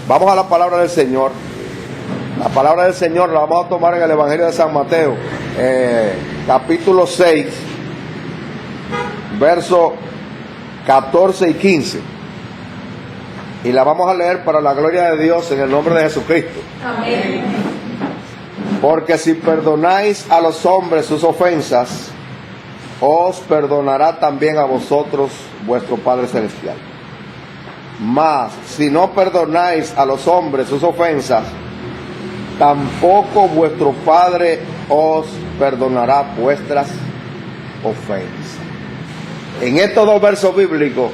Vamos a la palabra del Señor. La palabra del Señor la vamos a tomar en el Evangelio de San Mateo, capítulo 6, versos 14 y 15. Y la vamos a leer para la gloria de Dios en el nombre de Jesucristo. Amén. Porque si perdonáis a los hombres sus ofensas, os perdonará también a vosotros vuestro Padre Celestial. Mas si no perdonáis a los hombres sus ofensas, tampoco vuestro Padre os perdonará vuestras ofensas. En estos dos versos bíblicos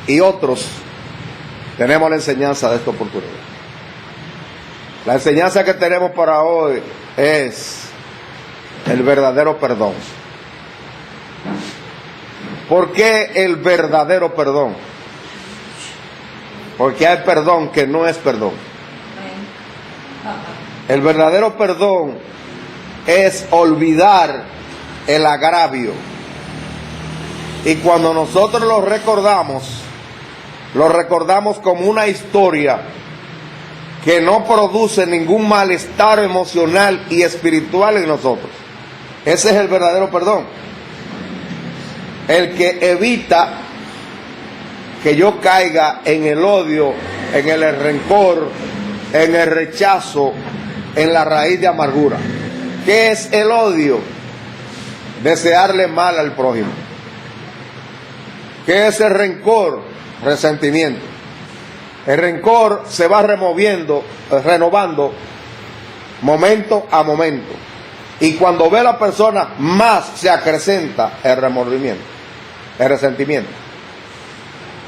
y otros tenemos la enseñanza de esta oportunidad. La enseñanza que tenemos para hoy es el verdadero perdón. ¿Por qué el verdadero perdón? Porque hay perdón que no es perdón. El verdadero perdón es olvidar el agravio. Y cuando nosotros lo recordamos como una historia que no produce ningún malestar emocional y espiritual en nosotros. Ese es el verdadero perdón. El que evita que yo caiga en el odio, en el rencor, en el rechazo, en la raíz de amargura. ¿Qué es el odio? Desearle mal al prójimo. ¿Qué es el rencor? Resentimiento. El rencor se va renovando momento a momento. Y cuando ve a la persona, más se acrecenta el remordimiento, el resentimiento.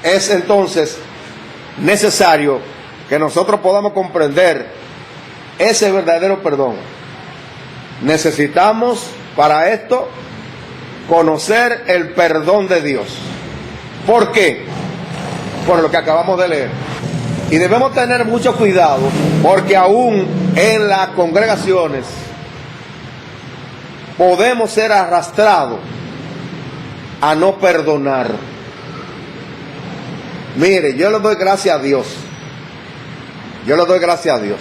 Es entonces necesario que nosotros podamos comprender ese verdadero perdón. Necesitamos para esto conocer el perdón de Dios. ¿Por qué? Por lo que acabamos de leer. Y debemos tener mucho cuidado, porque aún en las congregaciones podemos ser arrastrados a no perdonar. Mire, yo le doy gracias a Dios. Yo le doy gracias a Dios.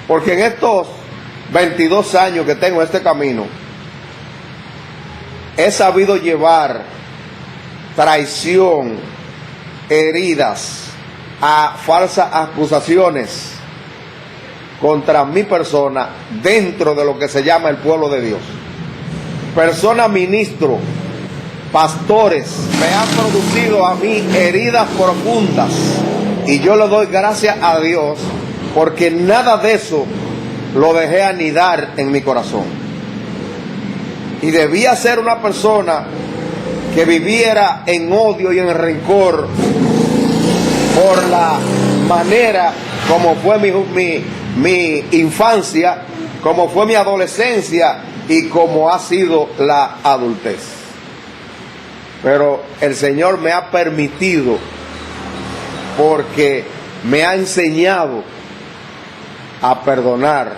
Porque en estos 22 años que tengo este camino, he sabido llevar traición, heridas, a falsas acusaciones contra mi persona dentro de lo que se llama el pueblo de Dios. Personas, ministros, pastores, me han producido a mí heridas profundas, y yo le doy gracias a Dios porque nada de eso lo dejé anidar en mi corazón. Y debía ser una persona que viviera en odio y en rencor por la manera como fue mi infancia, como fue mi adolescencia y como ha sido la adultez. Pero el Señor me ha permitido, porque me ha enseñado a perdonar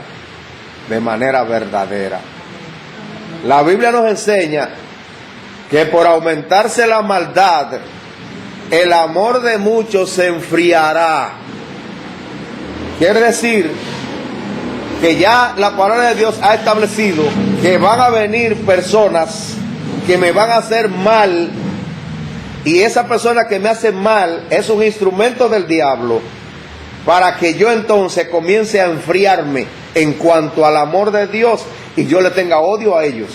de manera verdadera. La Biblia nos enseña que por aumentarse la maldad, el amor de muchos se enfriará. Quiere decir que ya la palabra de Dios ha establecido que van a venir personas que me van a hacer mal, y esa persona que me hace mal es un instrumento del diablo para que yo entonces comience a enfriarme en cuanto al amor de Dios y yo le tenga odio a ellos.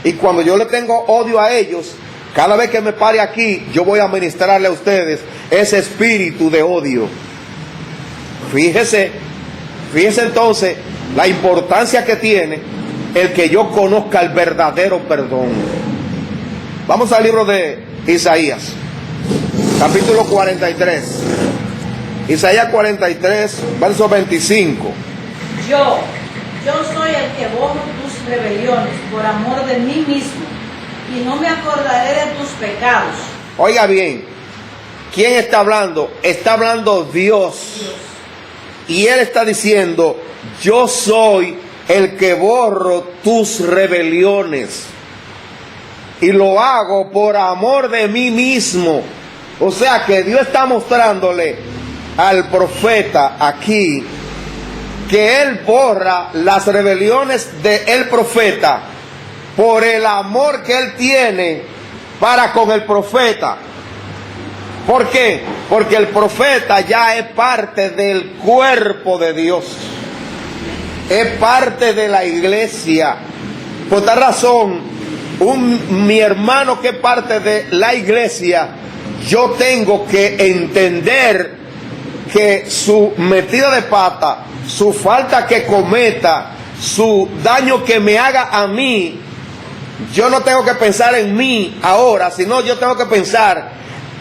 Y cuando yo le tengo odio a ellos, cada vez que me pare aquí, yo voy a ministrarle a ustedes ese espíritu de odio. Fíjese entonces la importancia que tiene el que yo conozca el verdadero perdón. Vamos al libro de Isaías, capítulo 43. Isaías 43, verso 25. Yo soy el que borro tus rebeliones por amor de mí mismo, y no me acordaré de tus pecados. Oiga bien, ¿quién está hablando? Está hablando Dios. Y Él está diciendo, yo soy el que borro tus rebeliones. Y lo hago por amor de mí mismo. O sea que Dios está mostrándole al profeta aquí que él borra las rebeliones del profeta por el amor que él tiene para con el profeta. ¿Por qué? Porque el profeta ya es parte del cuerpo de Dios, es parte de la iglesia. Por tal razón, mi hermano que es parte de la iglesia, yo tengo que entender que su metida de pata, su falta que cometa, su daño que me haga a mí, yo no tengo que pensar en mí ahora, sino yo tengo que pensar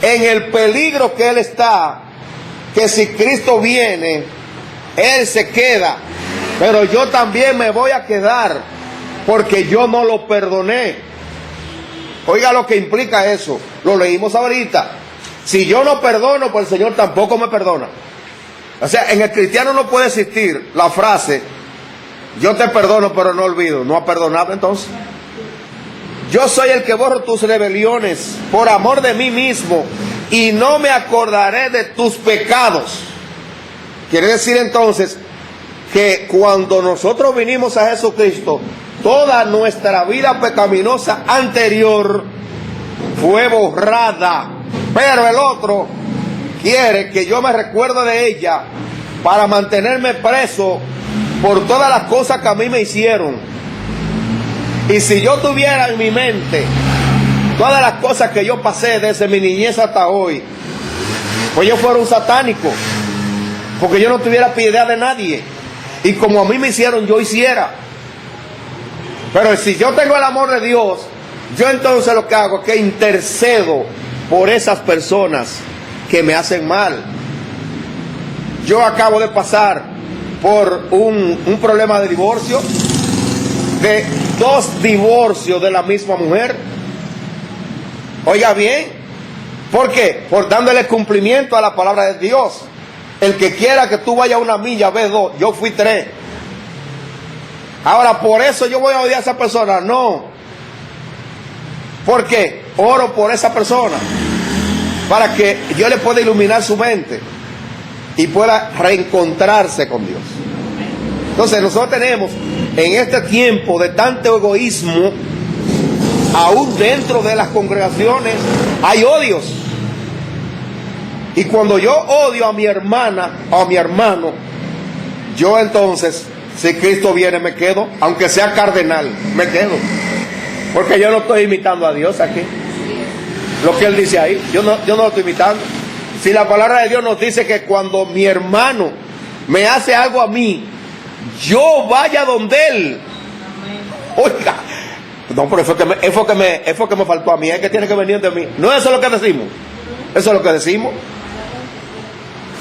en el peligro que él está, que si Cristo viene, él se queda, pero yo también me voy a quedar, porque yo no lo perdoné. Oiga lo que implica eso, lo leímos ahorita. Si yo no perdono, pues el Señor tampoco me perdona. O sea, en el cristiano no puede existir la frase, yo te perdono pero no olvido. No ha perdonado entonces. Yo soy el que borro tus rebeliones por amor de mí mismo y no me acordaré de tus pecados. Quiere decir entonces que cuando nosotros vinimos a Jesucristo, toda nuestra vida pecaminosa anterior fue borrada, pero el otro quiere que yo me recuerde de ella para mantenerme preso por todas las cosas que a mí me hicieron. Y si yo tuviera en mi mente todas las cosas que yo pasé desde mi niñez hasta hoy, pues yo fuera un satánico, porque yo no tuviera piedad de nadie, y como a mí me hicieron, yo hiciera. Pero si yo tengo el amor de Dios, yo entonces lo que hago es que intercedo por esas personas que me hacen mal. Yo acabo de pasar por un problema de divorcio, de 2 divorcios de la misma mujer. Oiga bien, ¿por qué? Por dándole cumplimiento a la palabra de Dios. El que quiera que tú vayas 1 milla, ve 2, yo fui 3. Ahora, por eso yo voy a odiar a esa persona, no. ¿Por qué? Oro por esa persona, para que yo le pueda iluminar su mente y pueda reencontrarse con Dios. Entonces nosotros tenemos en este tiempo de tanto egoísmo, aún dentro de las congregaciones hay odios. Y cuando yo odio a mi hermana o a mi hermano, yo entonces, si Cristo viene, me quedo, aunque sea cardenal, me quedo. Porque yo no estoy imitando a Dios aquí. Lo que él dice ahí, yo no lo estoy imitando. Si la palabra de Dios nos dice que cuando mi hermano me hace algo a mí, yo vaya donde él. Oiga, no, pero eso que me faltó a mí, es que tiene que venir de mí. No, eso es lo que decimos. Eso es lo que decimos.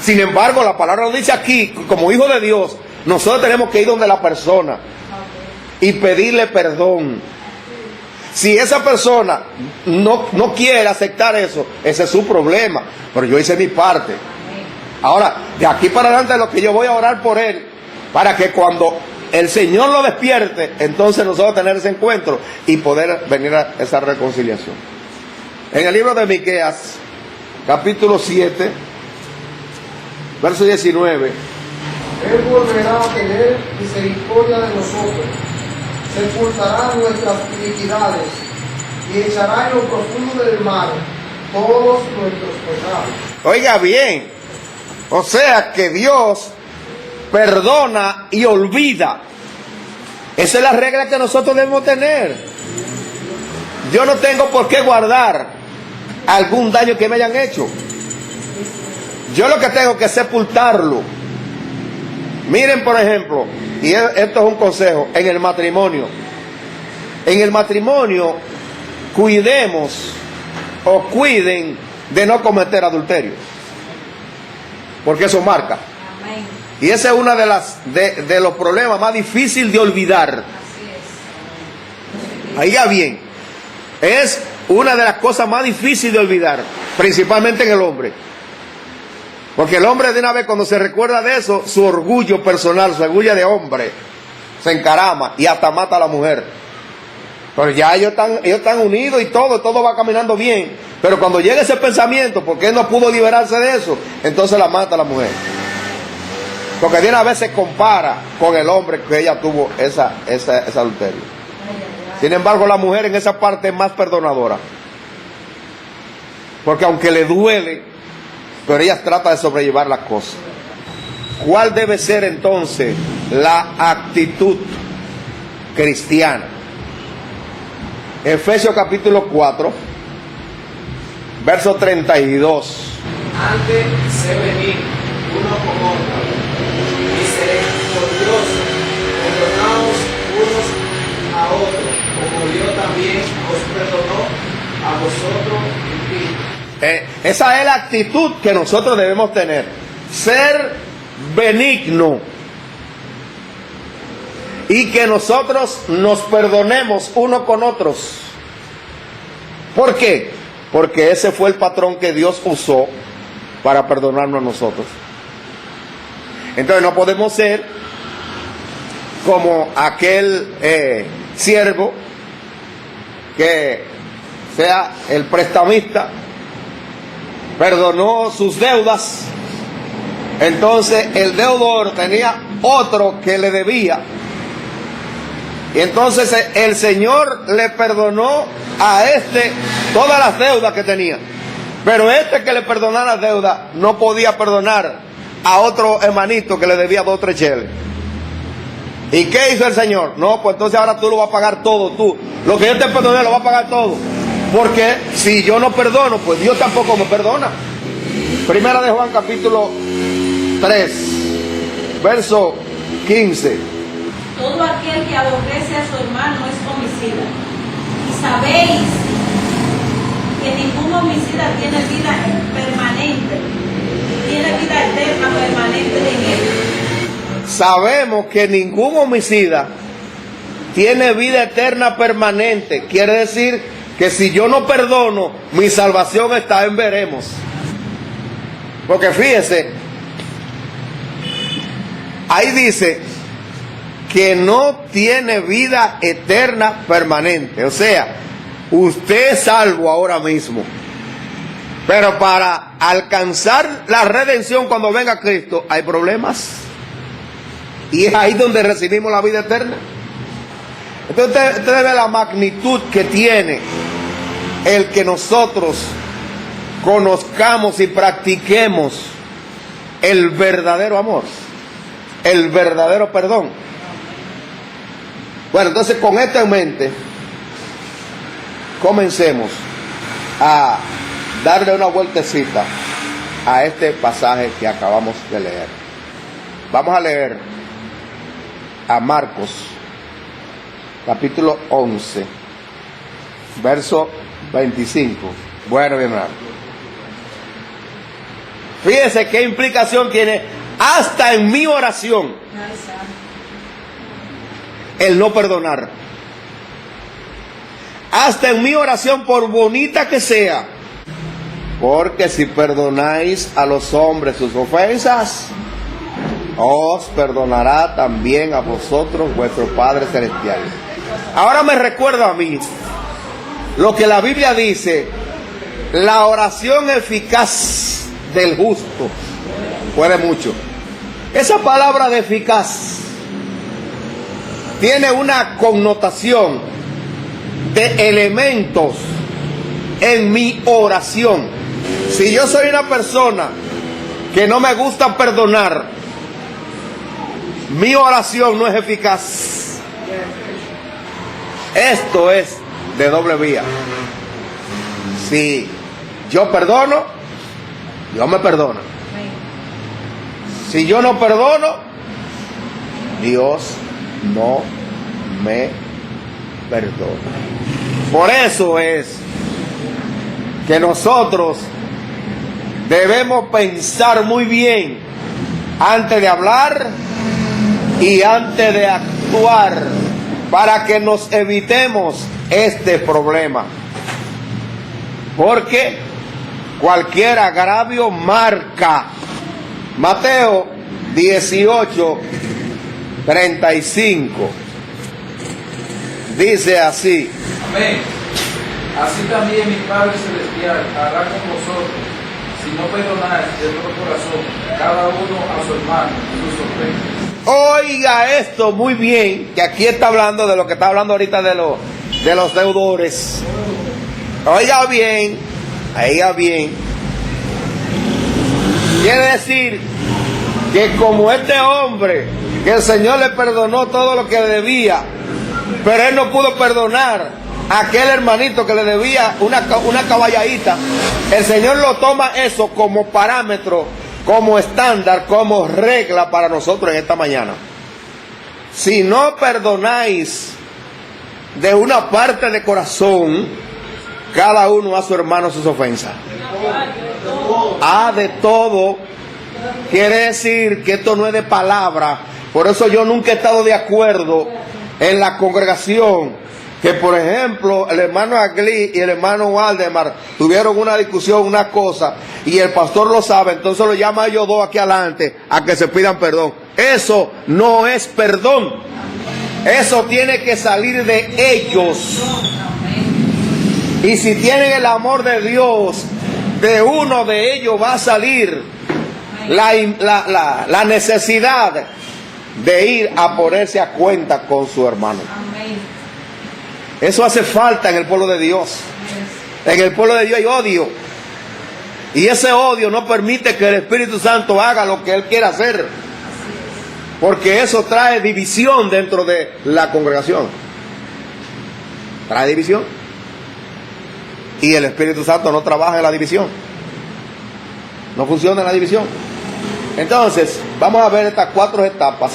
Sin embargo, la palabra nos dice aquí, como hijos de Dios, nosotros tenemos que ir donde la persona y pedirle perdón. Si esa persona no quiere aceptar eso, ese es su problema. Pero yo hice mi parte. Ahora, de aquí para adelante, lo que yo voy a orar por él, para que cuando el Señor lo despierte, entonces nosotros tener ese encuentro y poder venir a esa reconciliación. En el libro de Miqueas, capítulo 7, verso 19. Él volverá a tener misericordia de nosotros, sepultará nuestras iniquidades y echará en lo profundo del mar todos nuestros pecados. Oiga bien, o sea que Dios perdona y olvida. Esa es la regla que nosotros debemos tener. Yo no tengo por qué guardar algún daño que me hayan hecho. Yo lo que tengo que sepultarlo. Miren, por ejemplo, y esto es un consejo, en el matrimonio. En el matrimonio, cuidemos o cuiden de no cometer adulterio. Porque eso marca. Amén. Y ese es uno de los problemas más difíciles de olvidar. Así es. Oiga bien, es una de las cosas más difíciles de olvidar, principalmente en el hombre. Porque el hombre de una vez cuando se recuerda de eso, su orgullo personal, su orgullo de hombre, se encarama y hasta mata a la mujer. Pero ya ellos están unidos y todo va caminando bien. Pero cuando llega ese pensamiento, porque él no pudo liberarse de eso, entonces la mata a la mujer. Porque de una vez se compara con el hombre que ella tuvo ese adulterio. Sin embargo, la mujer en esa parte es más perdonadora. Porque aunque le duele, pero ella trata de sobrellevar las cosas. ¿Cuál debe ser entonces la actitud cristiana? Efesios capítulo 4, verso 32. Antes se venir uno con otro, misericordiosos, perdonaos unos a otros, como Dios también os perdonó a vosotros en Cristo. Esa es la actitud que nosotros debemos tener. Ser benigno. Y que nosotros nos perdonemos unos con otros. ¿Por qué? Porque ese fue el patrón que Dios usó para perdonarnos a nosotros. Entonces no podemos ser como aquel siervo que sea el prestamista, perdonó sus deudas, entonces el deudor tenía otro que le debía, y entonces el Señor le perdonó a este todas las deudas que tenía, pero este que le perdonara las deudas no podía perdonar a otro hermanito que le debía 2 o 3 cheles. ¿Y qué hizo el Señor? No, pues entonces ahora tú lo vas a pagar todo, tú. Lo que yo te perdoné lo vas a pagar todo. Porque si yo no perdono, pues Dios tampoco me perdona. Primera de Juan capítulo 3, verso 15. Todo aquel que aborrece a su hermano es homicida. Y sabéis que ningún homicida tiene vida permanente, tiene vida eterna permanente en él. Sabemos que ningún homicida tiene vida eterna permanente. Quiere decir que si yo no perdono, mi salvación está en veremos. Porque fíjese, ahí dice que no tiene vida eterna permanente. O sea, usted es salvo ahora mismo, pero para alcanzar la redención cuando venga Cristo hay problemas, y es ahí donde recibimos la vida eterna. Entonces usted ve la magnitud que tiene el que nosotros conozcamos y practiquemos el verdadero amor, el verdadero perdón. Bueno, entonces con esto en mente, comencemos a darle una vueltecita a este pasaje que acabamos de leer. Vamos a leer a Marcos, capítulo 11, verso 25. Bueno, mi hermano, fíjese qué implicación tiene hasta en mi oración el no perdonar. Hasta en mi oración, por bonita que sea. Porque si perdonáis a los hombres sus ofensas, os perdonará también a vosotros vuestro Padre Celestial. Ahora me recuerda a mí lo que la Biblia dice: la oración eficaz del justo puede mucho. Esa palabra de eficaz tiene una connotación de elementos en mi oración. Si yo soy una persona que no me gusta perdonar, mi oración no es eficaz. Esto es de doble vía. Si yo perdono, Dios me perdona. Si yo no perdono, Dios no me perdona. Por eso es que nosotros debemos pensar muy bien antes de hablar y antes de actuar, para que nos evitemos este problema. Porque cualquier agravio marca. Mateo 18, 35. Dice así. Amén. Así también mi Padre Celestial hará con vosotros, si no perdonáis de todo corazón, cada uno a su hermano, sus ofensas. Oiga esto muy bien, que aquí está hablando de lo que está hablando ahorita de los deudores. Oiga bien, oiga bien. Quiere decir que como este hombre, que el Señor le perdonó todo lo que le debía, pero él no pudo perdonar a aquel hermanito que le debía una caballadita, el Señor lo toma eso como parámetro, como estándar, como regla para nosotros en esta mañana. Si no perdonáis de una parte de corazón, cada uno a su hermano sus ofensas. De todo. Quiere decir que esto no es de palabra. Por eso yo nunca he estado de acuerdo en la congregación que, por ejemplo, el hermano Agli y el hermano Waldemar tuvieron una discusión, una cosa, y el pastor lo sabe, entonces lo llama a ellos dos aquí adelante a que se pidan perdón. Eso no es perdón. Eso tiene que salir de ellos. Y si tienen el amor de Dios, de uno de ellos va a salir la necesidad de ir a ponerse a cuenta con su hermano. Eso hace falta en el pueblo de Dios. En el pueblo de Dios hay odio. Y ese odio no permite que el Espíritu Santo haga lo que Él quiere hacer. Porque eso trae división dentro de la congregación. Trae división. Y el Espíritu Santo no trabaja en la división. No funciona en la división. Entonces, vamos a ver estas 4 etapas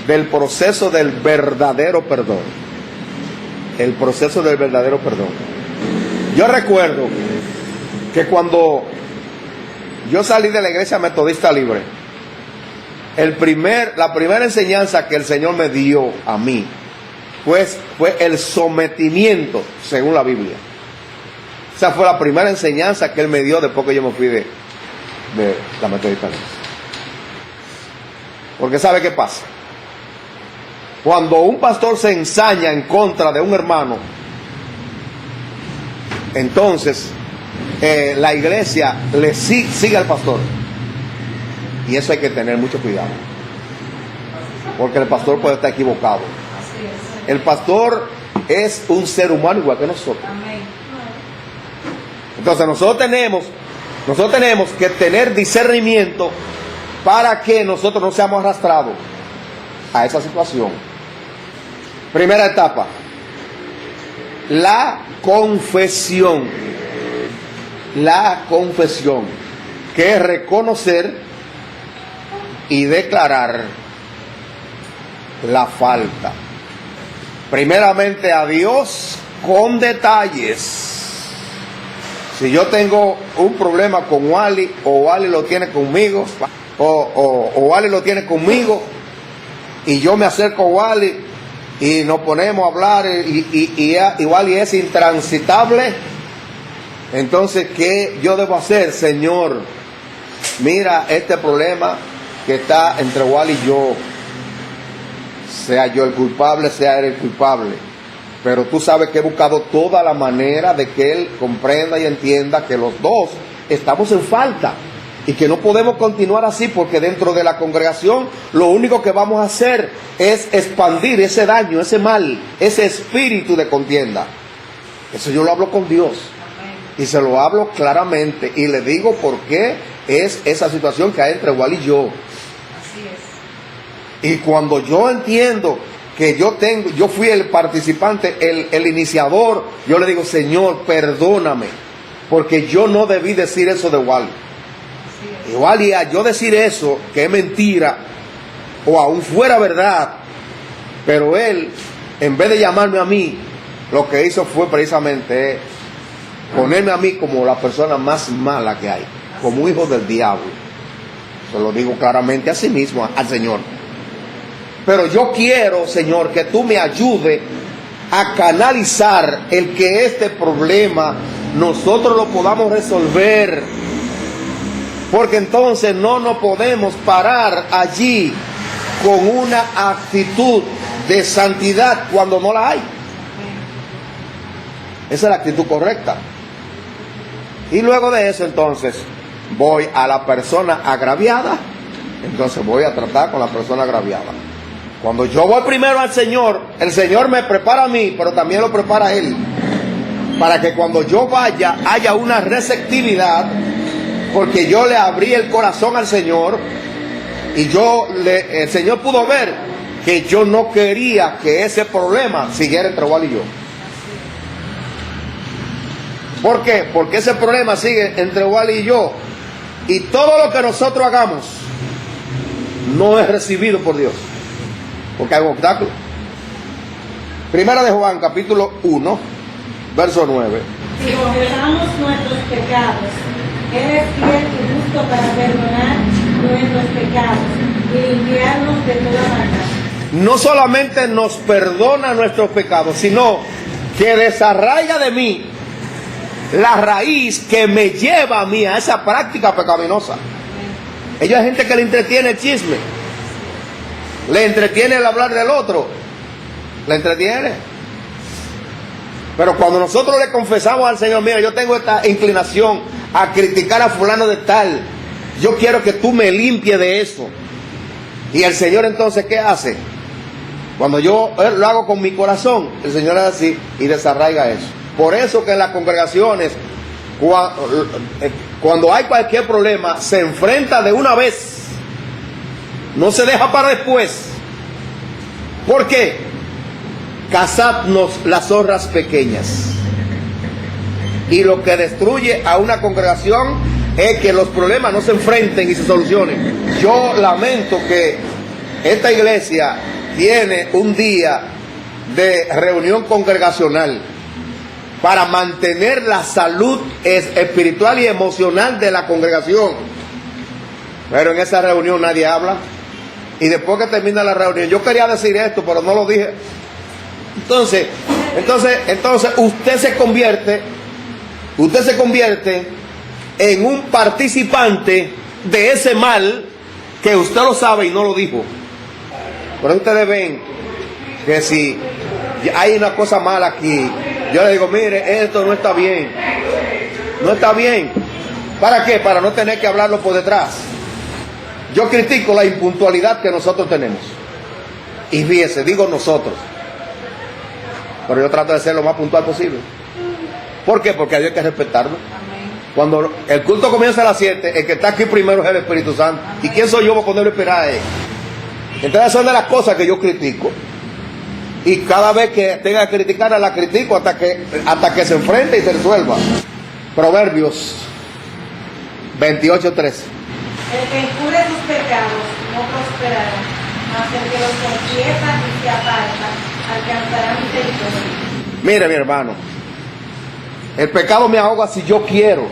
del proceso del verdadero perdón. El proceso del verdadero perdón. Yo recuerdo que cuando yo salí de la iglesia metodista libre, la primera enseñanza que el Señor me dio a mí pues, fue el sometimiento según la Biblia. Esa fue la primera enseñanza que Él me dio después que yo me fui de la metodista libre. Porque ¿sabe qué pasa? Cuando un pastor se ensaña en contra de un hermano, entonces la iglesia le sigue al pastor. Y eso hay que tener mucho cuidado. Porque el pastor puede estar equivocado. El pastor es un ser humano igual que nosotros. Entonces nosotros tenemos que tener discernimiento para que nosotros no seamos arrastrados a esa situación. Primera etapa, la confesión. La confesión, que es reconocer y declarar la falta. Primeramente a Dios con detalles. Si yo tengo un problema con Wally, o Wally lo tiene conmigo, o Wally lo tiene conmigo, y yo me acerco a Wally y nos ponemos a hablar y Wally es intransitable, entonces ¿qué yo debo hacer? Señor, mira este problema que está entre Wally y yo, sea yo el culpable, sea él el culpable, pero tú sabes que he buscado toda la manera de que él comprenda y entienda que los dos estamos en falta y que no podemos continuar así, porque dentro de la congregación lo único que vamos a hacer es expandir ese daño, ese mal, ese espíritu de contienda. Eso yo lo hablo con Dios y se lo hablo claramente y le digo por qué es esa situación que hay entre Wally y yo. Así es. Y cuando yo entiendo que yo fui el participante, el iniciador, yo le digo, Señor, perdóname, porque yo no debí decir eso de Wally. Igual y a yo decir eso, que es mentira, o aún fuera verdad, pero él, en vez de llamarme a mí, lo que hizo fue precisamente ponerme a mí como la persona más mala que hay, como hijo del diablo. Se lo digo claramente a sí mismo, al Señor. Pero yo quiero, Señor, que tú me ayudes a canalizar el que este problema nosotros lo podamos resolver. Porque entonces no nos podemos parar allí con una actitud de santidad cuando no la hay. Esa es la actitud correcta. Y luego de eso, entonces, voy a la persona agraviada. Entonces voy a tratar con la persona agraviada. Cuando yo voy primero al Señor, el Señor me prepara a mí, pero también lo prepara a Él, para que cuando yo vaya haya una receptividad, porque yo le abrí el corazón al Señor y el Señor pudo ver que yo no quería que ese problema siguiera entre Wally y yo. ¿Por qué? Porque ese problema sigue entre Wally y yo, y todo lo que nosotros hagamos no es recibido por Dios, porque hay un obstáculo. Primera de Juan, capítulo 1, verso 9. Si confesamos nuestros pecados, Él es fiel y justo para perdonar nuestros pecados y limpiarnos de toda maldad. No solamente nos perdona nuestros pecados, sino que desarraiga de mí la raíz que me lleva a mí a esa práctica pecaminosa. Ellos hay gente que le entretiene el chisme, le entretiene el hablar del otro, le entretiene. Pero cuando nosotros le confesamos al Señor, mira, yo tengo esta inclinación a criticar a fulano de tal, yo quiero que tú me limpies de eso. Y el Señor entonces, ¿qué hace? Cuando yo lo hago con mi corazón, el Señor hace así y desarraiga eso. Por eso que en las congregaciones, cuando hay cualquier problema, se enfrenta de una vez, no se deja para después. ¿Por qué? Cazadnos las zorras pequeñas. Y lo que destruye a una congregación es que los problemas no se enfrenten y se solucionen. Yo lamento que esta iglesia tiene un día de reunión congregacional para mantener la salud espiritual y emocional de la congregación, pero en esa reunión nadie habla. Y después que termina la reunión, yo quería decir esto, pero no lo dije. Entonces usted se convierte en un participante de ese mal que usted lo sabe y no lo dijo. Por eso ustedes ven que si hay una cosa mala aquí, yo le digo, mire, esto no está bien. No está bien. ¿Para qué? Para no tener que hablarlo por detrás. Yo critico la impuntualidad que nosotros tenemos. Y fíjese, digo nosotros. Pero yo trato de ser lo más puntual posible. ¿Por qué? Porque hay que respetarlo. Cuando el culto comienza a las 7, el que está aquí primero es el Espíritu Santo. ¿Y quién soy yo para ponerlo a esperar a él? Entonces son de las cosas que yo critico. Y cada vez que tenga que criticarla, la critico hasta que se enfrente y se resuelva. Proverbios 28:13. El que encubre sus pecados no prosperará, mas el que los confiesa y se aparta alcanzará misericordia. Mire, mi hermano, el pecado me ahoga si yo quiero.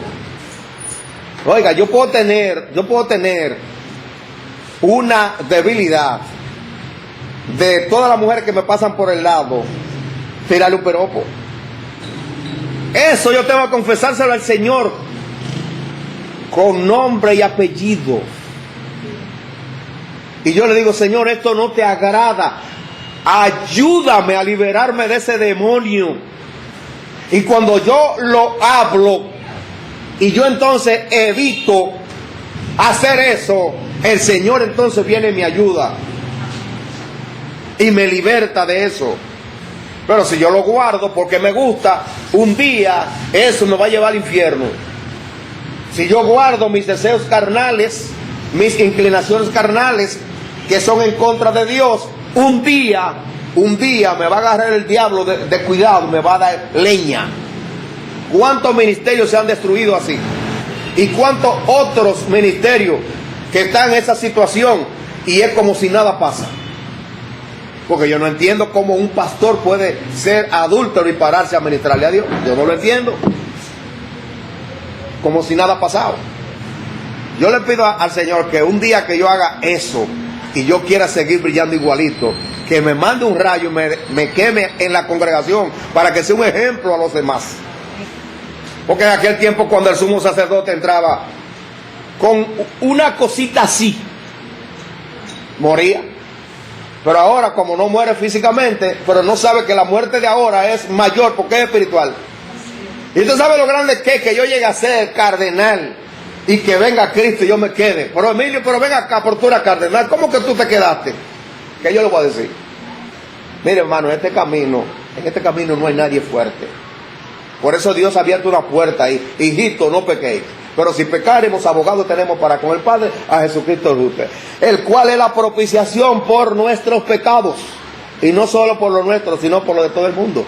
Oiga, yo puedo tener una debilidad de todas las mujeres que me pasan por el lado, tirarle un peropo. Eso yo tengo que confesárselo al Señor con nombre y apellido. Y yo le digo, Señor, esto no te agrada. Ayúdame a liberarme de ese demonio. Y cuando yo lo hablo y yo entonces evito hacer eso, el Señor entonces viene y me ayuda y me liberta de eso. Pero si yo lo guardo porque me gusta, un día eso me va a llevar al infierno. Si yo guardo mis deseos carnales, mis inclinaciones carnales que son en contra de Dios, un día me va a agarrar el diablo de cuidado, me va a dar leña. ¿Cuántos ministerios se han destruido así? ¿Y cuántos otros ministerios que están en esa situación y es como si nada pasa? Porque yo no entiendo cómo un pastor puede ser adúltero y pararse a ministrarle a Dios. Yo no lo entiendo. Como si nada ha pasado. Yo le pido al Señor que un día que yo haga eso y yo quiera seguir brillando igualito, que me mande un rayo y me queme en la congregación para que sea un ejemplo a los demás. Porque en aquel tiempo, cuando el sumo sacerdote entraba con una cosita así, moría. Pero ahora, como no muere físicamente, pero no sabe que la muerte de ahora es mayor porque es espiritual. Y usted sabe lo grande que yo llegue a ser cardenal y que venga Cristo y yo me quede. Pero Emilio, pero ven acá, por tú eras cardenal, ¿cómo que tú te quedaste? ¿Qué yo le voy a decir? Mire, hermano, en este camino no hay nadie fuerte. Por eso Dios ha abierto una puerta ahí. Hijito, no pequéis. Pero si pecaremos, abogado tenemos para con el Padre, a Jesucristo justo, el cual es la propiciación por nuestros pecados. Y no solo por los nuestros, sino por los de todo el mundo.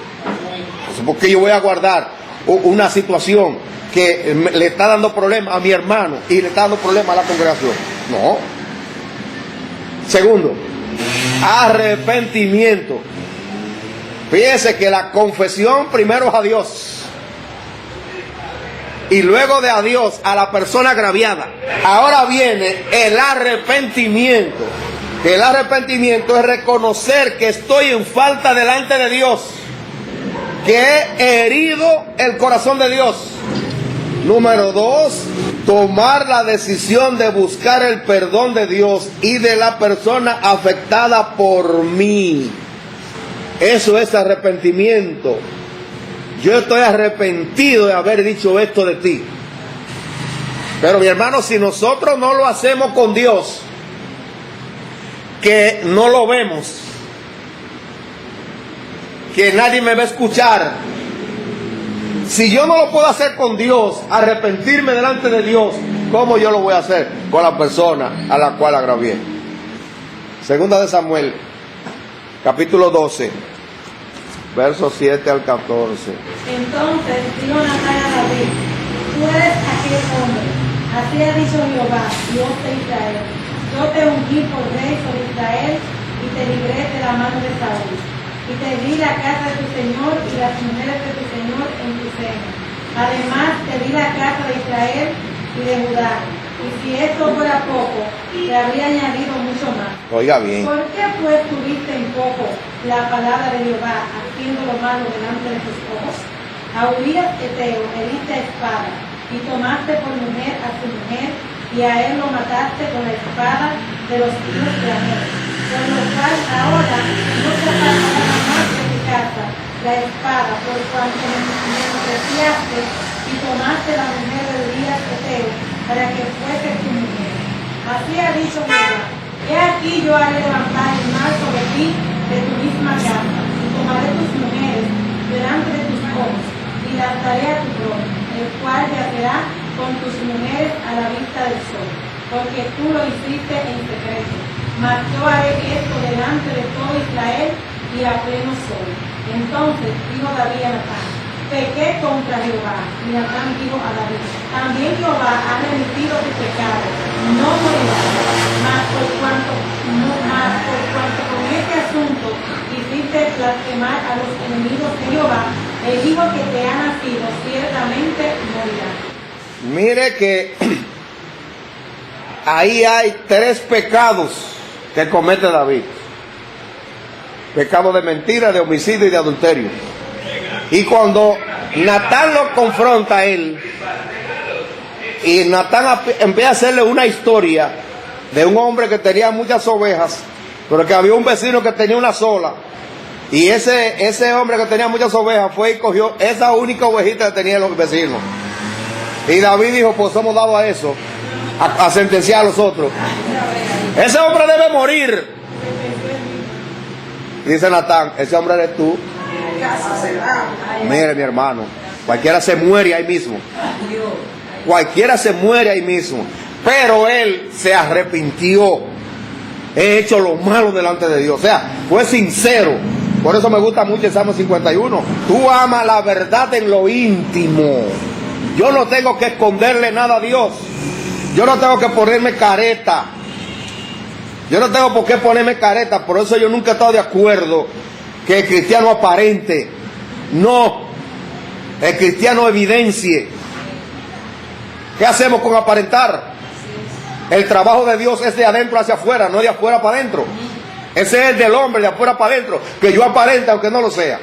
Porque yo voy a guardar una situación que le está dando problemas a mi hermano y le está dando problemas a la congregación. No. Segundo, arrepentimiento. Fíjese que la confesión primero es a Dios. Y luego de a Dios, a la persona agraviada. Ahora viene el arrepentimiento. El arrepentimiento es reconocer que estoy en falta delante de Dios. Que he herido el corazón de Dios. Número 2, tomar la decisión de buscar el perdón de Dios y de la persona afectada por mí. Eso es arrepentimiento. Yo estoy arrepentido de haber dicho esto de ti. Pero mi hermano, si nosotros no lo hacemos con Dios, que no lo vemos, que nadie me va a escuchar, si yo no lo puedo hacer con Dios, arrepentirme delante de Dios, ¿cómo yo lo voy a hacer con la persona a la cual agravié? Segunda de Samuel, capítulo 12. Versos 7 al 14. Entonces dijo Natán a David: tú eres aquel hombre. Así ha dicho Jehová, Dios de Israel: yo te ungí por rey sobre Israel y te libré de la mano de Saúl. Y te di la casa de tu Señor y las mujeres de tu Señor en tu seno. Además te di la casa de Israel y de Judá. Y si esto fuera poco, te habría añadido mucho más. Oiga bien. ¿Por qué pues tuviste en poco la palabra de Jehová, haciendo lo malo delante de tus ojos? A Urías Eteo heriste a espada, y tomaste por mujer a su mujer, y a él lo mataste con la espada de los hijos de Amón. Por lo cual ahora no se apartará más de tu casa la espada, por cuanto me despreciaste y tomaste la mujer de Urías Eteo, para que fuese tu mujer. Así ha dicho Jehová: he aquí yo haré levantar el mal sobre ti de tu misma casa, y tomaré tus mujeres delante de tus ojos, y las daré a tu trono, el cual yacerá con tus mujeres a la vista del sol, porque tú lo hiciste en secreto. Mas yo haré esto delante de todo Israel y a pleno sol. Entonces dijo David a Natán: pequé contra Jehová. Y Natán dijo a David: también Jehová ha remitido tu pecado, no morirás. Mas por cuanto con este asunto hiciste blasfemar a los enemigos de Jehová, el hijo que te ha nacido ciertamente morirá. Mire que ahí hay 3 pecados que comete David: pecado de mentira, de homicidio y de adulterio. Y cuando Natán lo confronta a él, y Natán empieza a hacerle una historia de un hombre que tenía muchas ovejas, pero que había un vecino que tenía una sola, y ese hombre que tenía muchas ovejas fue y cogió esa única ovejita que tenían los vecinos. Y David dijo: pues somos dados a eso, a sentenciar a los otros. Ese hombre debe morir. Dice Natán: ese hombre eres tú. Mire, mi hermano, cualquiera se muere ahí mismo. Cualquiera se muere ahí mismo. Pero él se arrepintió. He hecho lo malo delante de Dios. O sea, fue sincero. Por eso me gusta mucho el Salmo 51. Tú amas la verdad en lo íntimo. Yo no tengo que esconderle nada a Dios. Yo no tengo que ponerme careta. Yo no tengo por qué ponerme careta. Por eso yo nunca he estado de acuerdo que el cristiano aparente. No. El cristiano evidencie. ¿Qué hacemos con aparentar? El trabajo de Dios es de adentro hacia afuera, no de afuera para adentro. Ese es el del hombre, de afuera para adentro. Que yo aparente aunque no lo sea.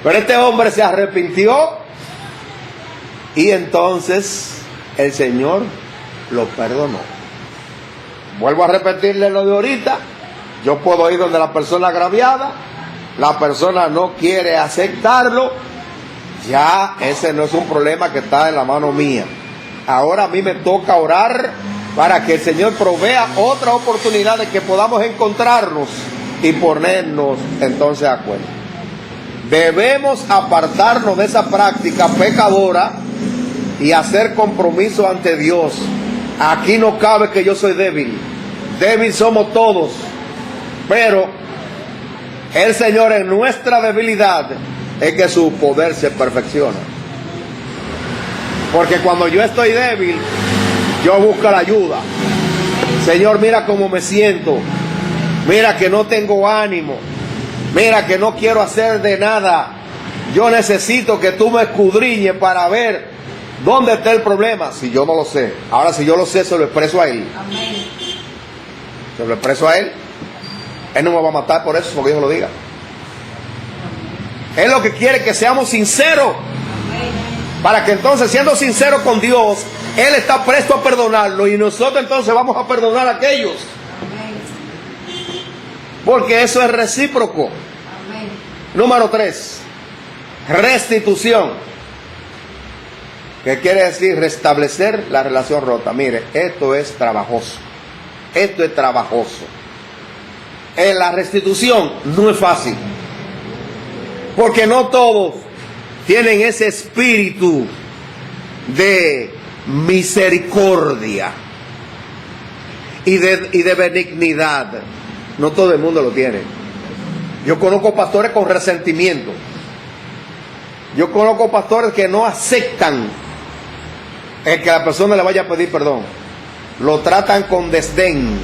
Pero este hombre se arrepintió. Y entonces el Señor lo perdonó. Vuelvo a repetirle lo de ahorita. Yo puedo ir donde la persona agraviada, la persona no quiere aceptarlo, ya ese no es un problema que está en la mano mía. Ahora a mí me toca orar para que el Señor provea otra oportunidad de que podamos encontrarnos y ponernos entonces de acuerdo. Debemos apartarnos de esa práctica pecadora y hacer compromiso ante Dios. Aquí no cabe que yo soy débil. Débil somos todos. Pero el Señor en nuestra debilidad es que su poder se perfecciona. Porque cuando yo estoy débil, yo busco la ayuda. Señor, mira cómo me siento. Mira que no tengo ánimo. Mira que no quiero hacer de nada. Yo necesito que tú me escudriñes para ver dónde está el problema. Si yo no lo sé. Ahora, si yo lo sé, se lo expreso a Él. Amén. Se lo expreso a Él. Él no me va a matar por eso, porque yo lo diga. Él lo que quiere es que seamos sinceros. Para que entonces, siendo sinceros con Dios, Él está presto a perdonarlo. Y nosotros entonces vamos a perdonar a aquellos. Porque eso es recíproco. Amén. Número 3. Restitución. ¿Qué quiere decir? Restablecer la relación rota. Mire, esto es trabajoso. Esto es trabajoso. En la restitución no es fácil. Porque no todos tienen ese espíritu de misericordia y de benignidad. No todo el mundo lo tiene. Yo conozco pastores con resentimiento. Yo conozco pastores que no aceptan el que la persona le vaya a pedir perdón. Lo tratan con desdén.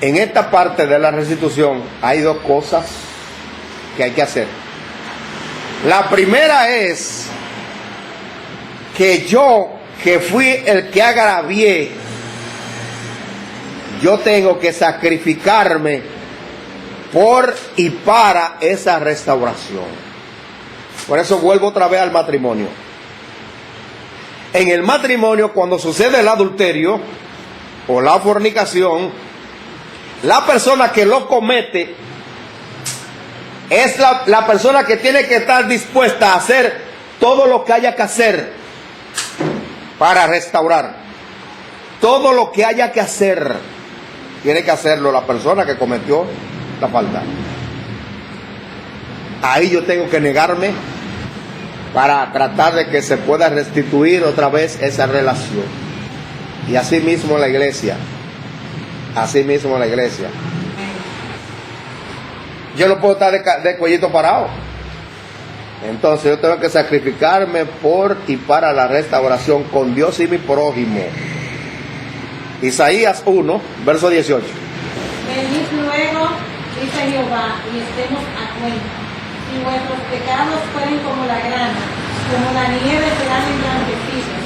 En esta parte de la restitución hay dos cosas que hay que hacer. La primera es que yo, que fui el que agravié, yo tengo que sacrificarme por y para esa restauración. Por eso vuelvo otra vez al matrimonio. En el matrimonio, cuando sucede el adulterio o la fornicación, la persona que lo comete es la persona que tiene que estar dispuesta a hacer todo lo que haya que hacer para restaurar. Todo lo que haya que hacer, tiene que hacerlo la persona que cometió la falta. Ahí yo tengo que negarme para tratar de que se pueda restituir otra vez esa relación. Y así mismo la iglesia. Así mismo la iglesia. Yo no puedo estar de cuellito parado. Entonces yo tengo que sacrificarme por y para la restauración con Dios y mi prójimo. Isaías 1, verso 18. Venid luego, dice Jehová, y estemos a cuenta. Si vuestros pecados fueren como la grana, como la nieve serán emblanquecidos.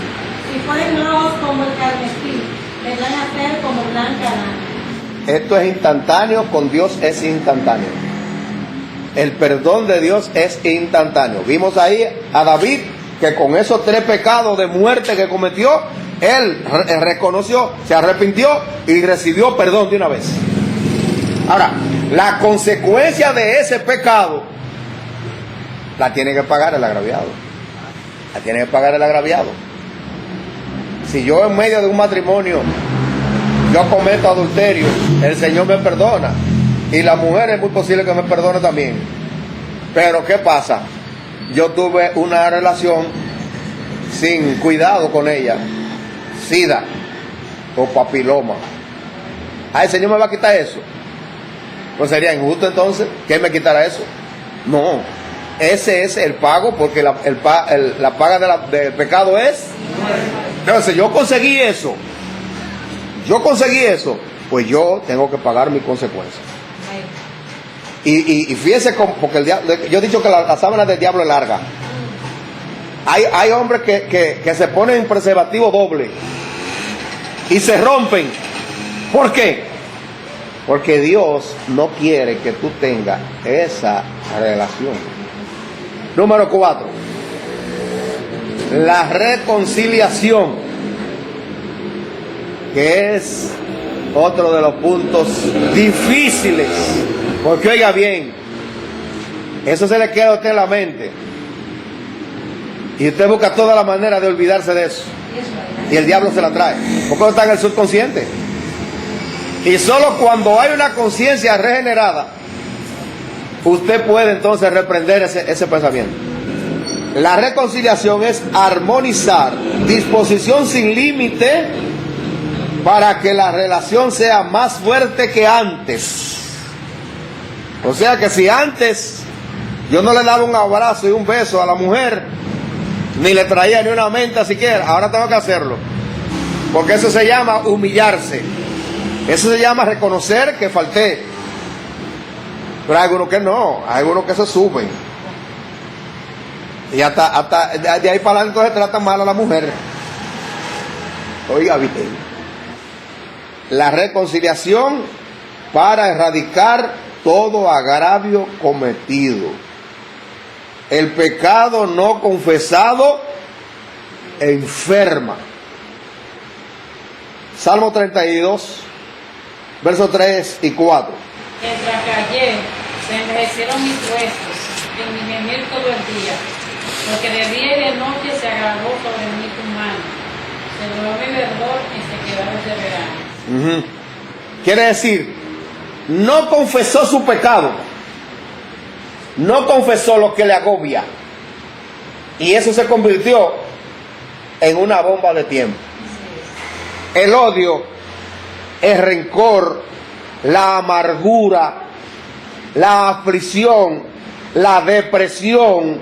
Si fueren rojos como el carmesí, vendrán a ser como blanca lana. Esto es instantáneo, con Dios es instantáneo. El perdón de Dios es instantáneo. Vimos ahí a David que con esos 3 pecados de muerte que cometió, él reconoció, se arrepintió y recibió perdón de una vez. Ahora, la consecuencia de ese pecado la tiene que pagar el agraviado. La tiene que pagar el agraviado. Si yo en medio de un matrimonio yo cometo adulterio, el Señor me perdona. Y la mujer es muy posible que me perdone también. Pero ¿qué pasa? Yo tuve una relación sin cuidado con ella. SIDA o papiloma. ¿El Señor me va a quitar eso? Pues sería injusto entonces que Él me quitara eso. No. Ese es el pago, porque la paga del pecado es. Entonces yo conseguí eso. Pues yo tengo que pagar mis consecuencias. Y fíjense, porque yo he dicho que la sábana del diablo es larga. Hay hombres que se ponen preservativo doble y se rompen. ¿Por qué? Porque Dios no quiere que tú tengas esa relación. Número 4. La reconciliación, que es otro de los puntos difíciles, porque oiga bien, eso se le queda a usted en la mente y usted busca toda la manera de olvidarse de eso y el diablo se la trae, porque no está en el subconsciente. Y solo cuando hay una conciencia regenerada, usted puede entonces reprender ese pensamiento. La reconciliación es armonizar, disposición sin límite para que la relación sea más fuerte que antes. O sea que si antes yo no le daba un abrazo y un beso a la mujer, ni le traía ni una menta siquiera, ahora tengo que hacerlo. Porque eso se llama humillarse. Eso se llama reconocer que falté. Pero hay algunos que no, hay algunos que se suben. Y hasta de ahí para adelante entonces tratan mal a la mujer. Oiga bien. La reconciliación para erradicar todo agravio cometido. El pecado no confesado enferma. Salmo 32, versos 3 y 4. Mientras callé, se envejecieron mis huesos, en mi gemir todo el día, porque de día y de noche se agravó sobre mí tu mano, se duró mi verdor y sequedades de verano. Quiere decir, no confesó su pecado, no confesó lo que le agobia, y eso se convirtió en una bomba de tiempo. El odio, el rencor, la amargura, la aflicción, la depresión,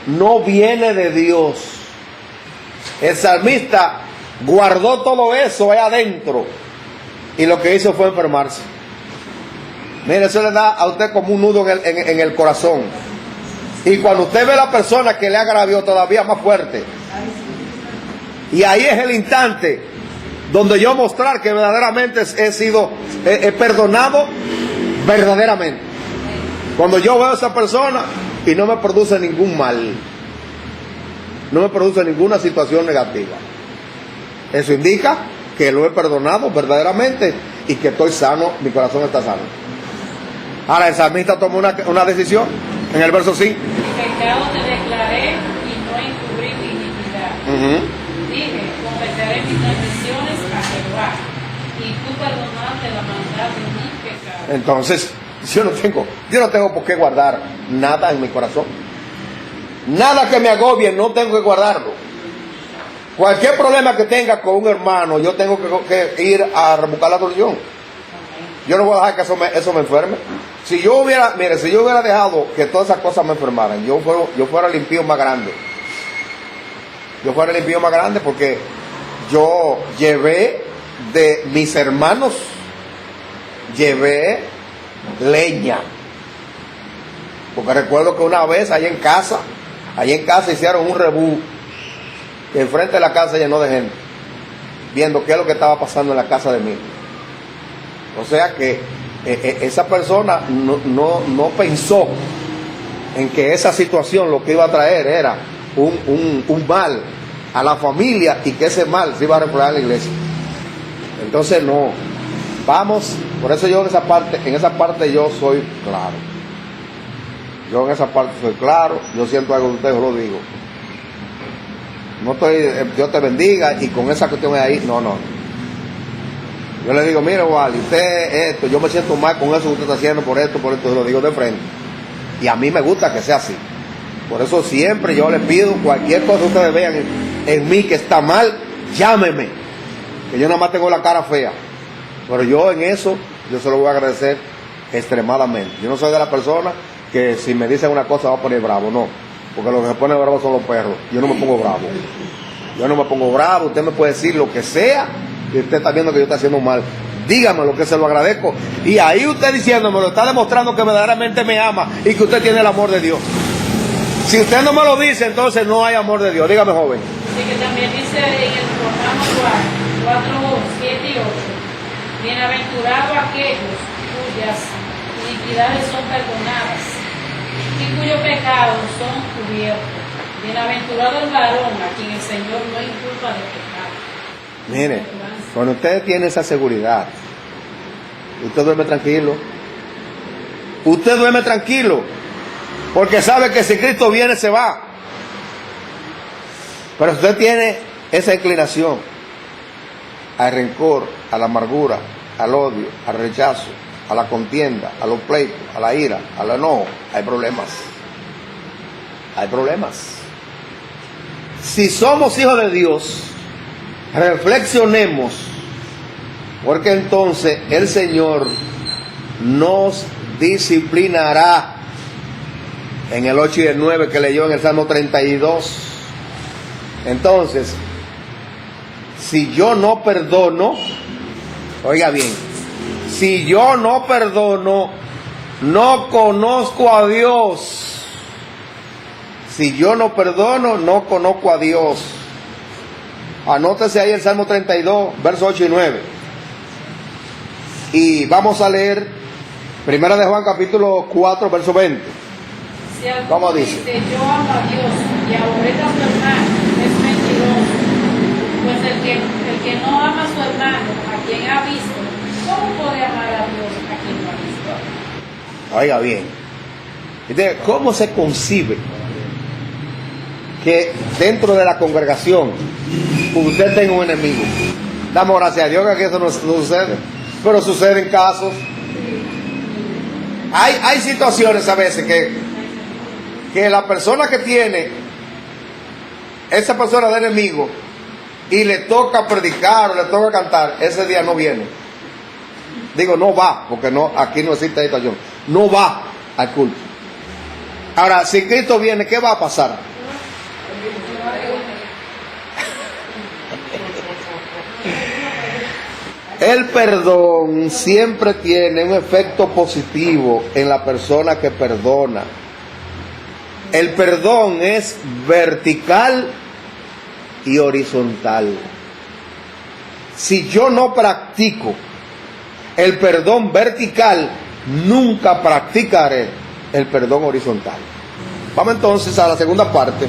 no viene de Dios. El salmista guardó todo eso ahí adentro y lo que hizo fue enfermarse. Mire, eso le da a usted como un nudo en el corazón. Y cuando usted ve a la persona que le agravió, todavía más fuerte. Y ahí es el instante donde yo mostrar que verdaderamente he sido perdonado verdaderamente. Cuando yo veo a esa persona y no me produce ningún mal, no me produce ninguna situación negativa, eso indica que lo he perdonado verdaderamente y que estoy sano, mi corazón está sano. Ahora el salmista tomó una decisión en el verso 5. Mi pecado te declaré y no encubrí mi iniquidad. Dije, confesaré mis transgresiones a Jehová, y tú perdonaste la maldad de mi pecado. Entonces, yo no tengo por qué guardar nada en mi corazón. Nada que me agobie, no tengo que guardarlo. Cualquier problema que tenga con un hermano, yo tengo que ir a buscar la solución. Yo no voy a dejar que eso me enferme. Si yo hubiera dejado que todas esas cosas me enfermaran, yo fuera el impío más grande. Yo fuera el impío más grande porque yo llevé de mis hermanos, llevé leña. Porque recuerdo que una vez allá en casa hicieron un rebú, que enfrente de la casa llenó de gente, viendo qué es lo que estaba pasando en la casa de mí. O sea que esa persona no pensó en que esa situación lo que iba a traer era un mal a la familia y que ese mal se iba a reflejar en la iglesia. Entonces no, vamos, por eso yo en esa parte yo soy claro. Yo en esa parte soy claro, yo siento algo de ustedes, yo lo digo. No estoy, Dios te bendiga y con esa cuestión ahí, no. Yo le digo, mire, Wally, usted esto, yo me siento mal con eso que usted está haciendo por esto, yo lo digo de frente. Y a mí me gusta que sea así. Por eso siempre yo les pido, cualquier cosa que ustedes vean en mí que está mal, llámeme. Que yo nada más tengo la cara fea. Pero yo en eso, yo se lo voy a agradecer extremadamente. Yo no soy de la persona que si me dicen una cosa va a poner bravo, no. Porque los que se ponen bravos son los perros. Yo no me pongo bravo. Usted me puede decir lo que sea y usted está viendo que yo estoy haciendo mal. Dígame lo que se lo agradezco. Y ahí usted diciéndomelo está demostrando que verdaderamente me ama y que usted tiene el amor de Dios. Si usted no me lo dice, entonces no hay amor de Dios. Dígame, joven. Así que también dice en el programa 4, 7 y 8, bienaventurados aquellos cuyas iniquidades son perdonadas y cuyos pecados son cubiertos. Bienaventurado el varón a quien el Señor no inculpa de pecado. Mire, cuando usted tiene esa seguridad usted duerme tranquilo. Usted duerme tranquilo, porque sabe que si Cristo viene se va. Pero usted tiene esa inclinación al rencor, a la amargura, al odio, al rechazo, a la contienda, a los pleitos, a la ira, al enojo. Hay problemas. Hay problemas. Si somos hijos de Dios, reflexionemos, porque entonces el Señor nos disciplinará. En el 8 y el 9 que leyó en el Salmo 32. Entonces, si yo no perdono, oiga bien, si yo no perdono, no conozco a Dios. Si yo no perdono, no conozco a Dios. Anótese ahí el Salmo 32, versos 8 y 9. Y vamos a leer Primera de Juan, capítulo 4, verso 20. Si alguno ¿Cómo dice? yo amo a Dios y aborrece a su hermano, es mentiroso. Pues el que no ama a su hermano, a quien ha visto, ¿cómo puede amar a Dios a quien no ha visto? Oiga bien. Entonces, ¿cómo se concibe que dentro de la congregación usted tenga un enemigo? Damos gracias a Dios que eso no sucede, pero sucede en casos. Hay situaciones a veces que la persona que tiene esa persona de enemigo y le toca predicar o le toca cantar, ese día no viene. Digo, no va, porque no, aquí no existe situación. No va al culto. Ahora, si Cristo viene, ¿qué va a pasar? El perdón siempre tiene un efecto positivo en la persona que perdona. El perdón es vertical y horizontal. Si yo no practico el perdón vertical, nunca practicaré el perdón horizontal. Vamos entonces a la segunda parte.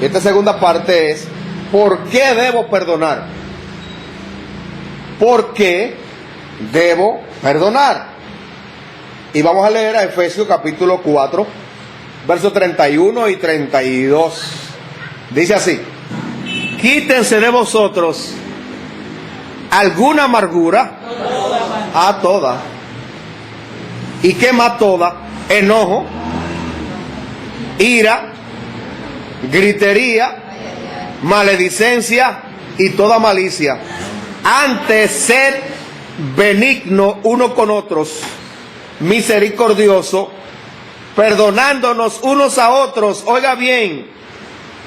Esta segunda parte es: ¿por qué debo perdonar? ¿Por qué debo perdonar? Y vamos a leer a Efesios capítulo 4, versos 31 y 32. Dice así: quítense de vosotros alguna amargura, a toda. ¿Y qué más toda? Enojo, ira, gritería, maledicencia y toda malicia. Antes sed benigno uno con otros, misericordioso, perdonándonos unos a otros. Oiga bien,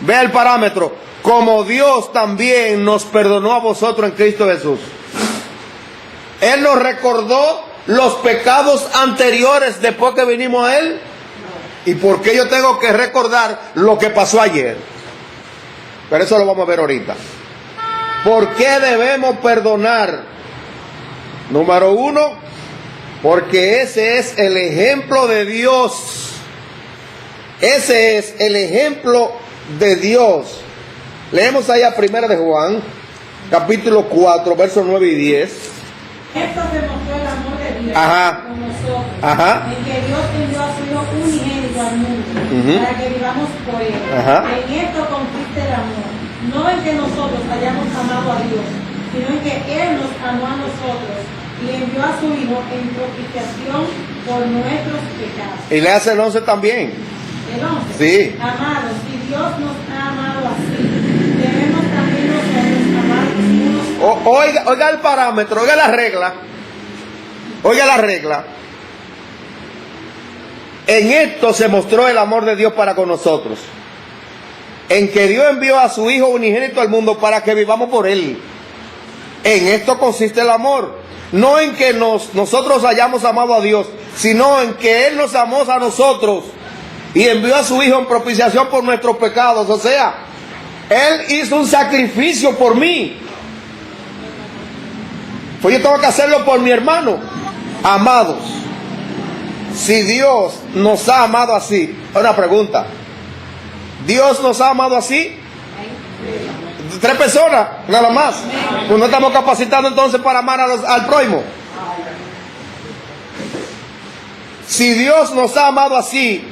vea el parámetro: como Dios también nos perdonó a vosotros en Cristo Jesús. Él nos recordó los pecados anteriores después que vinimos a Él. ¿Y por qué yo tengo que recordar lo que pasó ayer? Pero eso lo vamos a ver ahorita. ¿Por qué debemos perdonar? Número uno, porque ese es el ejemplo de Dios. Ese es el ejemplo de Dios. Leemos allá Primera de Juan, capítulo 4, versos 9 y 10. Esto demostró el amor de Dios Ajá. con nosotros, Ajá. en que Dios envió a su Hijo unigénito al mundo, para que vivamos por Él. Ajá. En esto consiste el amor, no en que nosotros hayamos amado a Dios, sino en que Él nos amó a nosotros y envió a su Hijo en propiciación por nuestros pecados. Y le hace el 11 también. El 11. Sí. Amados, si Dios nos ha amado así, debemos también nosotros amarnos unos. Oiga el parámetro, oiga la regla. Oiga la regla. En esto se mostró el amor de Dios para con nosotros, en que Dios envió a su Hijo unigénito al mundo para que vivamos por Él. En esto consiste el amor. No en que nosotros hayamos amado a Dios, sino en que Él nos amó a nosotros y envió a su Hijo en propiciación por nuestros pecados. O sea, Él hizo un sacrificio por mí. Pues yo tengo que hacerlo por mi hermano. Amados, si Dios nos ha amado así, una pregunta: ¿Dios nos ha amado así? 3 personas, nada más. Pues no estamos capacitados entonces para amar al prójimo. Si Dios nos ha amado así,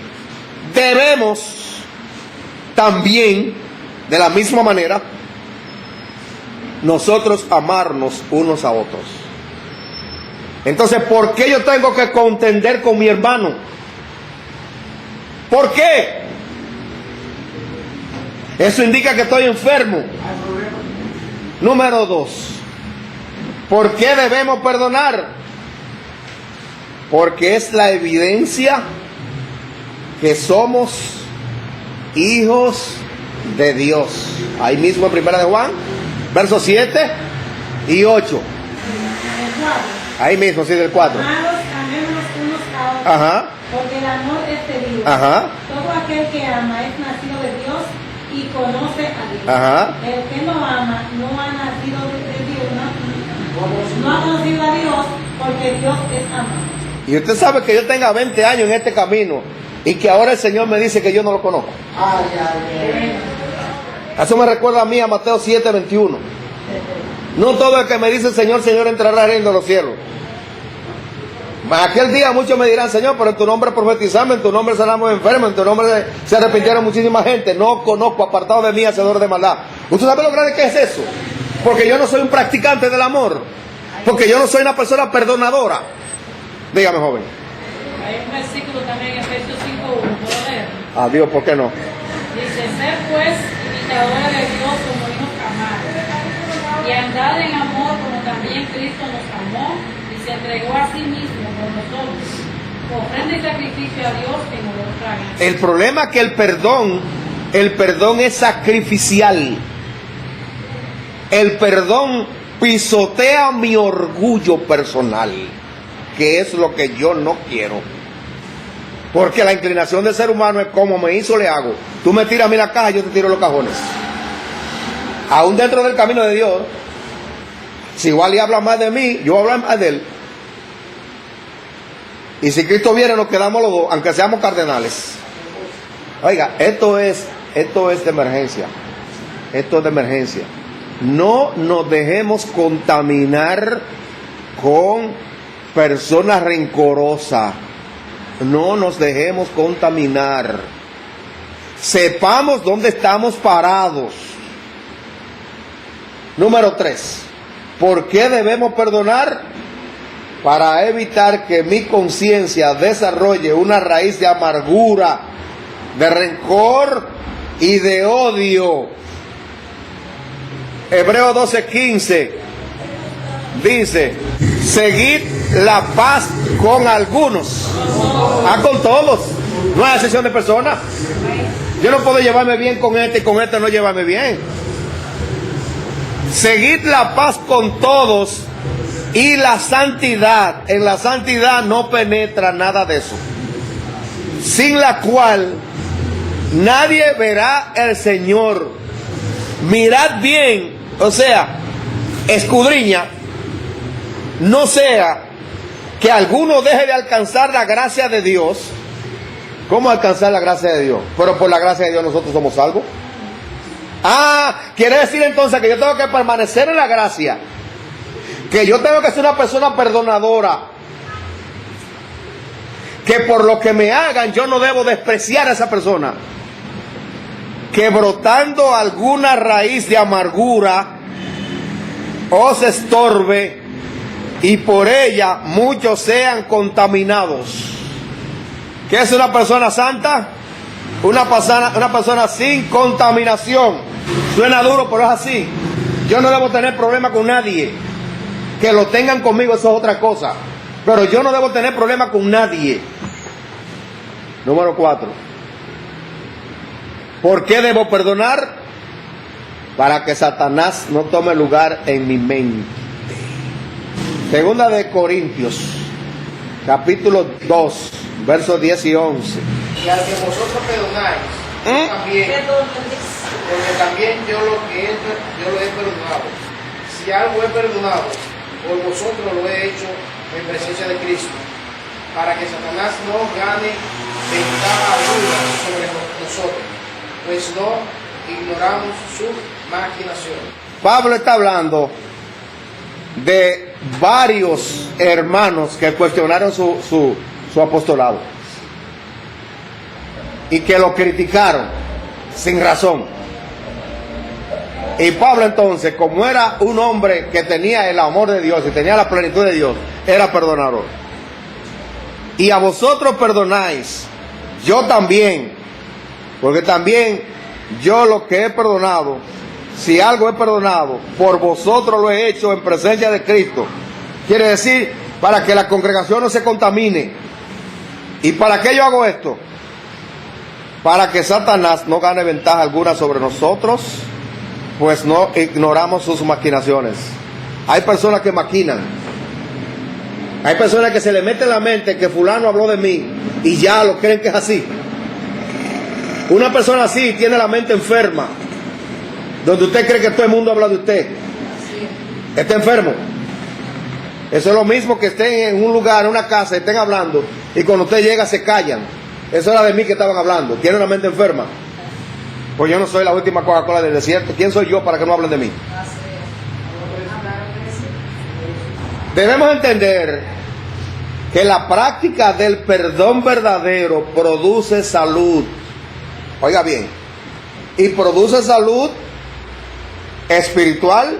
debemos también, de la misma manera, nosotros amarnos unos a otros. Entonces, ¿por qué yo tengo que contender con mi hermano? ¿Por qué? Eso indica que estoy enfermo. Número 2. ¿Por qué debemos perdonar? Porque es la evidencia que somos hijos de Dios. Ahí mismo en 1 de Juan, versos 7 y 8. Ahí mismo, sí, del 4. Amados, amémonos unos a otros. Ajá. Porque el amor es de Dios. Ajá. Todo aquel que ama es nacido de Dios y conoce a Dios. Ajá. El que no ama no ha nacido de Dios, no ha conocido a Dios, porque Dios es amor. Y usted sabe que yo tenga 20 años en este camino y que ahora el Señor me dice que yo no lo conozco. Ay, ay, ay. Eso me recuerda a mí a Mateo 7:21. No todo el que me dice Señor, Señor entrará al reino de los cielos. Aquel día muchos me dirán, Señor, pero en tu nombre profetizamos, en tu nombre sanamos enfermos, en tu nombre se arrepintieron muchísima gente. No conozco, apartado de mí, hacedor de maldad. ¿Usted sabe lo grande que es eso? Porque yo no soy un practicante del amor. Porque yo no soy una persona perdonadora. Dígame, joven. Hay un versículo también en Efesios 5:1, ¿puedo leer? Adiós, ¿por qué no? Dice, ser pues imitadores de Dios como hijos amados, y andad en amor como también Cristo nos amó y se entregó a sí mismo por nosotros, ofrenda y sacrificio a Dios en olor fragante. El problema es que el perdón es sacrificial. El perdón pisotea mi orgullo personal, que es lo que yo no quiero. Porque la inclinación del ser humano es como me hizo, le hago. Tú me tiras a mí la caja, yo te tiro los cajones. Aún dentro del camino de Dios, si igual habla más de mí, yo hablo más de él. Y si Cristo viene, nos quedamos los dos, aunque seamos cardenales. Oiga, esto es de emergencia. Esto es de emergencia. No nos dejemos contaminar con personas rencorosas. No nos dejemos contaminar. Sepamos dónde estamos parados. Número 3. ¿Por qué debemos perdonar? Para evitar que mi conciencia desarrolle una raíz de amargura, de rencor y de odio. Hebreos 12:15 dice, seguid la paz con algunos, con todos, no hay excepción de personas. Yo no puedo llevarme bien con este y con este no llevarme bien. Seguid la paz con todos y la santidad. En la santidad no penetra nada de eso, sin la cual nadie verá al Señor. Mirad bien, o sea, escudriña, no sea que alguno deje de alcanzar la gracia de Dios. ¿Cómo alcanzar la gracia de Dios? Pero por la gracia de Dios nosotros somos salvos. Quiere decir entonces que yo tengo que permanecer en la gracia, que yo tengo que ser una persona perdonadora, que por lo que me hagan yo no debo despreciar a esa persona, que brotando alguna raíz de amargura os estorbe y por ella muchos sean contaminados. ¿Qué es una persona santa? Una persona sin contaminación. Suena duro, pero es así. Yo no debo tener problema con nadie. Que lo tengan conmigo, eso es otra cosa. Pero yo no debo tener problema con nadie. Número 4. ¿Por qué debo perdonar? Para que Satanás no tome lugar en mi mente. Segunda de Corintios, capítulo 2, versos 10 y 11. Y al que vosotros perdonáis, también, porque también yo lo he perdonado. Si algo he perdonado, por vosotros lo he hecho en presencia de Cristo, para que Satanás no gane ventaja alguna sobre nosotros, pues no ignoramos su maquinación. Pablo está hablando de varios hermanos que cuestionaron su su apostolado. Y que lo criticaron sin razón. Y Pablo entonces, como era un hombre que tenía el amor de Dios y tenía la plenitud de Dios, era perdonador. Y a vosotros perdonáis, yo también, porque también yo lo que he perdonado, si algo he perdonado, por vosotros lo he hecho en presencia de Cristo. Quiere decir, para que la congregación no se contamine. ¿Y para qué yo hago esto? Para que Satanás no gane ventaja alguna sobre nosotros, pues no ignoramos sus maquinaciones. Hay personas que maquinan. Hay personas que se le mete en la mente que fulano habló de mí y ya lo creen que es así. Una persona así tiene la mente enferma, donde usted cree que todo el mundo habla de usted. Está enfermo. Eso es lo mismo que estén en un lugar, en una casa, estén hablando y cuando usted llega se callan. Eso era de mí que estaban hablando. Tienen una mente enferma. Pues yo no soy la última Coca-Cola del desierto. ¿Quién soy yo para que no hablen de mí? Debemos entender que la práctica del perdón verdadero produce salud. Oiga bien, y produce salud espiritual,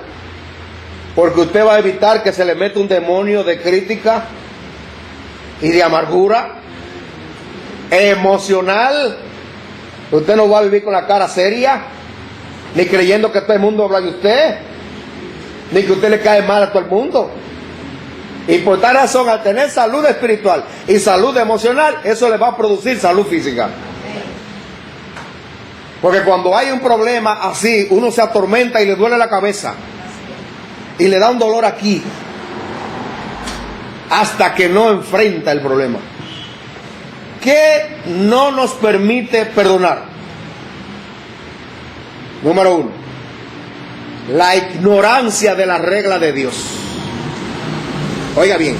porque usted va a evitar que se le meta un demonio de crítica y de amargura. Emocional, usted no va a vivir con la cara seria, ni creyendo que todo el mundo habla de usted, ni que usted le cae mal a todo el mundo. Y por tal razón, al tener salud espiritual y salud emocional, eso le va a producir salud física. Porque cuando hay un problema así, uno se atormenta y le duele la cabeza. Y le da un dolor aquí. Hasta que no enfrenta el problema. ¿Qué no nos permite perdonar? Número 1. La ignorancia de la regla de Dios. Oiga bien,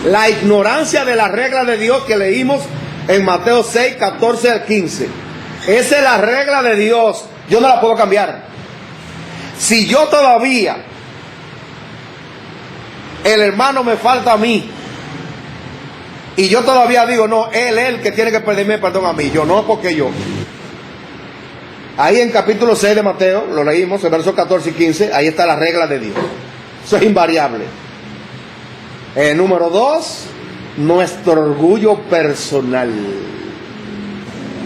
la ignorancia de la regla de Dios que leímos en Mateo 6, 14 al 15. Esa es la regla de Dios. Yo no la puedo cambiar. Si yo todavía, el hermano me falta a mí, y yo todavía digo, no, él es el que tiene que pedirme perdón a mí. Yo no, porque yo. Ahí en capítulo 6 de Mateo, lo leímos, en versos 14 y 15, ahí está la regla de Dios. Eso es invariable. Número 2, nuestro orgullo personal.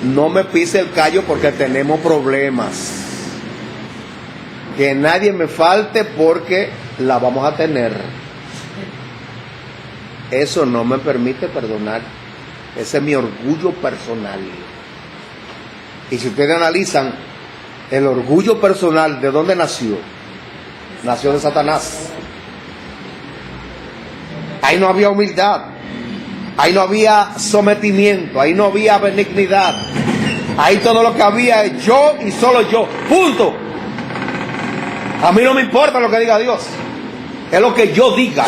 No me pise el callo porque tenemos problemas. Que nadie me falte porque la vamos a tener. Eso no me permite perdonar. Ese es mi orgullo personal. Y si ustedes analizan el orgullo personal, ¿de dónde nació? Nació de Satanás. Ahí no había humildad. Ahí no había sometimiento. Ahí no había benignidad. Ahí todo lo que había es yo y solo yo. Punto. A mí no me importa lo que diga Dios. Es lo que yo diga.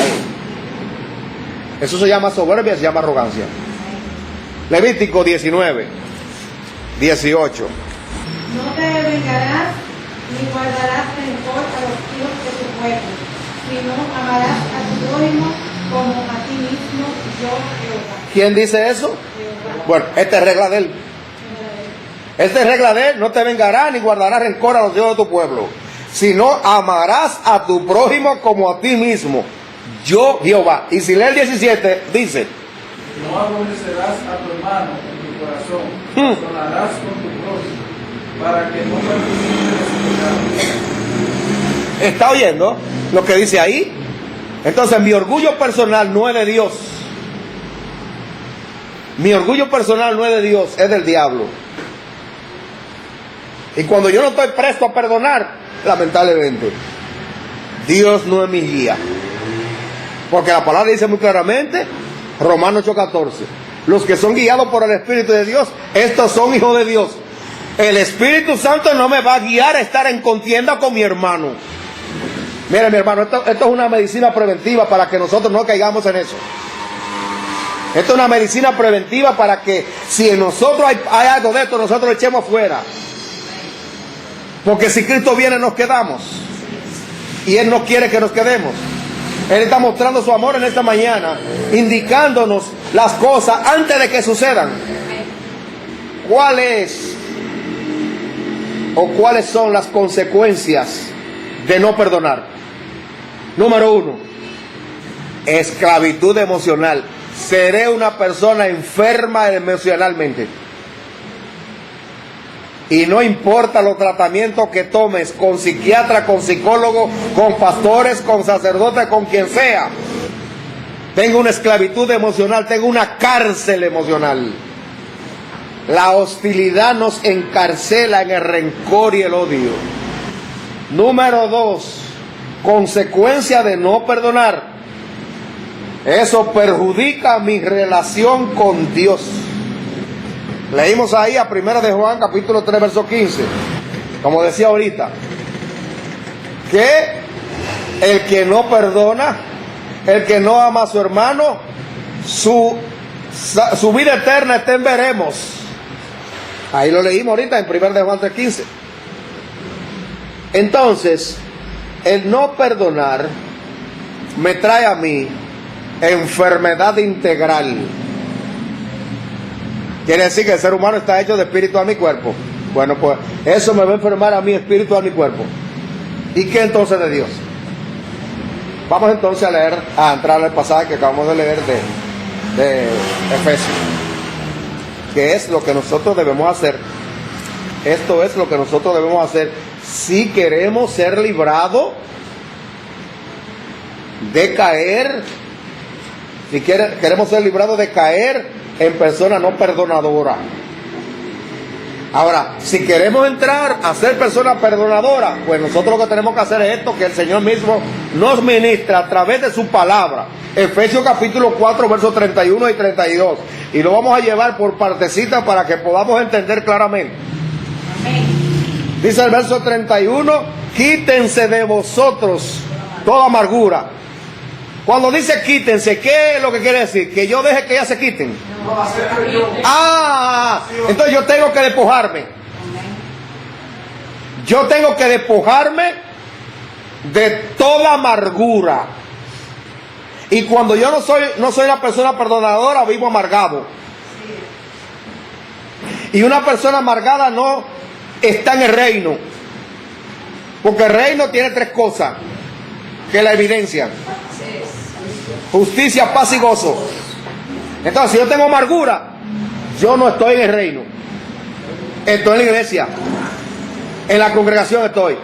Eso se llama soberbia, se llama arrogancia. Levítico 19, 18. No te vengarás ni guardarás rencor a los hijos de tu pueblo, sino amarás a tu prójimo como a ti mismo, yo Jehová. ¿Quién dice eso? Jehová. Bueno, esta es regla de él. Esta es regla de él. No te vengarás ni guardarás rencor a los hijos de tu pueblo, sino amarás a tu prójimo como a ti mismo, yo Jehová. Y si lee el 17, dice: no aborrecerás a tu hermano en tu corazón, perdonarás con tu prójimo, para que no participes de su pecado. ¿Está oyendo lo que dice ahí? Entonces mi orgullo personal no es de Dios. Mi orgullo personal no es de Dios, es del diablo. Y cuando yo no estoy presto a perdonar, lamentablemente, Dios no es mi guía. Porque la palabra dice muy claramente, Romanos 8:14, los que son guiados por el Espíritu de Dios, estos son hijos de Dios. El Espíritu Santo no me va a guiar a estar en contienda con mi hermano. Mire, mi hermano, esto es una medicina preventiva para que nosotros no caigamos en eso. Esto es una medicina preventiva para que si en nosotros hay algo de esto, nosotros lo echemos afuera. Porque si Cristo viene, nos quedamos. Y Él no quiere que nos quedemos. Él está mostrando su amor en esta mañana, indicándonos las cosas antes de que sucedan. ¿Cuál es o cuáles son las consecuencias de no perdonar? Número 1, esclavitud emocional. Seré una persona enferma emocionalmente. Y no importa los tratamientos que tomes, con psiquiatra, con psicólogo, con pastores, con sacerdotes, con quien sea. Tengo una esclavitud emocional, tengo una cárcel emocional. La hostilidad nos encarcela en el rencor y el odio. Número 2, consecuencia de no perdonar. Eso perjudica mi relación con Dios. Leímos ahí a 1 de Juan, capítulo 3, verso 15. Como decía ahorita, que el que no perdona, el que no ama a su hermano, su vida eterna está en veremos. Ahí lo leímos ahorita en 1 de Juan 3, 15. Entonces, el no perdonar me trae a mí enfermedad integral. Quiere decir que el ser humano está hecho de espíritu, alma y cuerpo. Bueno, pues eso me va a enfermar a mi espíritu, alma y cuerpo. ¿Y qué entonces de Dios? Vamos entonces a leer, a entrar al pasaje que acabamos de leer de Efesios. ¿Qué es lo que nosotros debemos hacer? Esto es lo que nosotros debemos hacer si queremos ser librados de caer, si queremos ser librados de caer en persona no perdonadora. Ahora, si queremos entrar a ser persona perdonadora, pues nosotros lo que tenemos que hacer es esto que el Señor mismo nos ministra a través de su palabra. Efesios capítulo 4, versos 31 y 32. Y lo vamos a llevar por partecitas para que podamos entender claramente. Amén. Dice el verso 31, quítense de vosotros toda amargura. Cuando dice quítense, ¿qué es lo que quiere decir? Que yo deje que ellas se quiten. Entonces yo tengo que despojarme. Yo tengo que despojarme de toda amargura. Y cuando yo no soy una persona perdonadora, vivo amargado. Y una persona amargada no está en el reino. Porque el reino tiene 3 cosas que la evidencian: justicia, paz y gozo. Entonces, si yo tengo amargura, yo no estoy en el reino. Estoy en la iglesia. En la congregación estoy.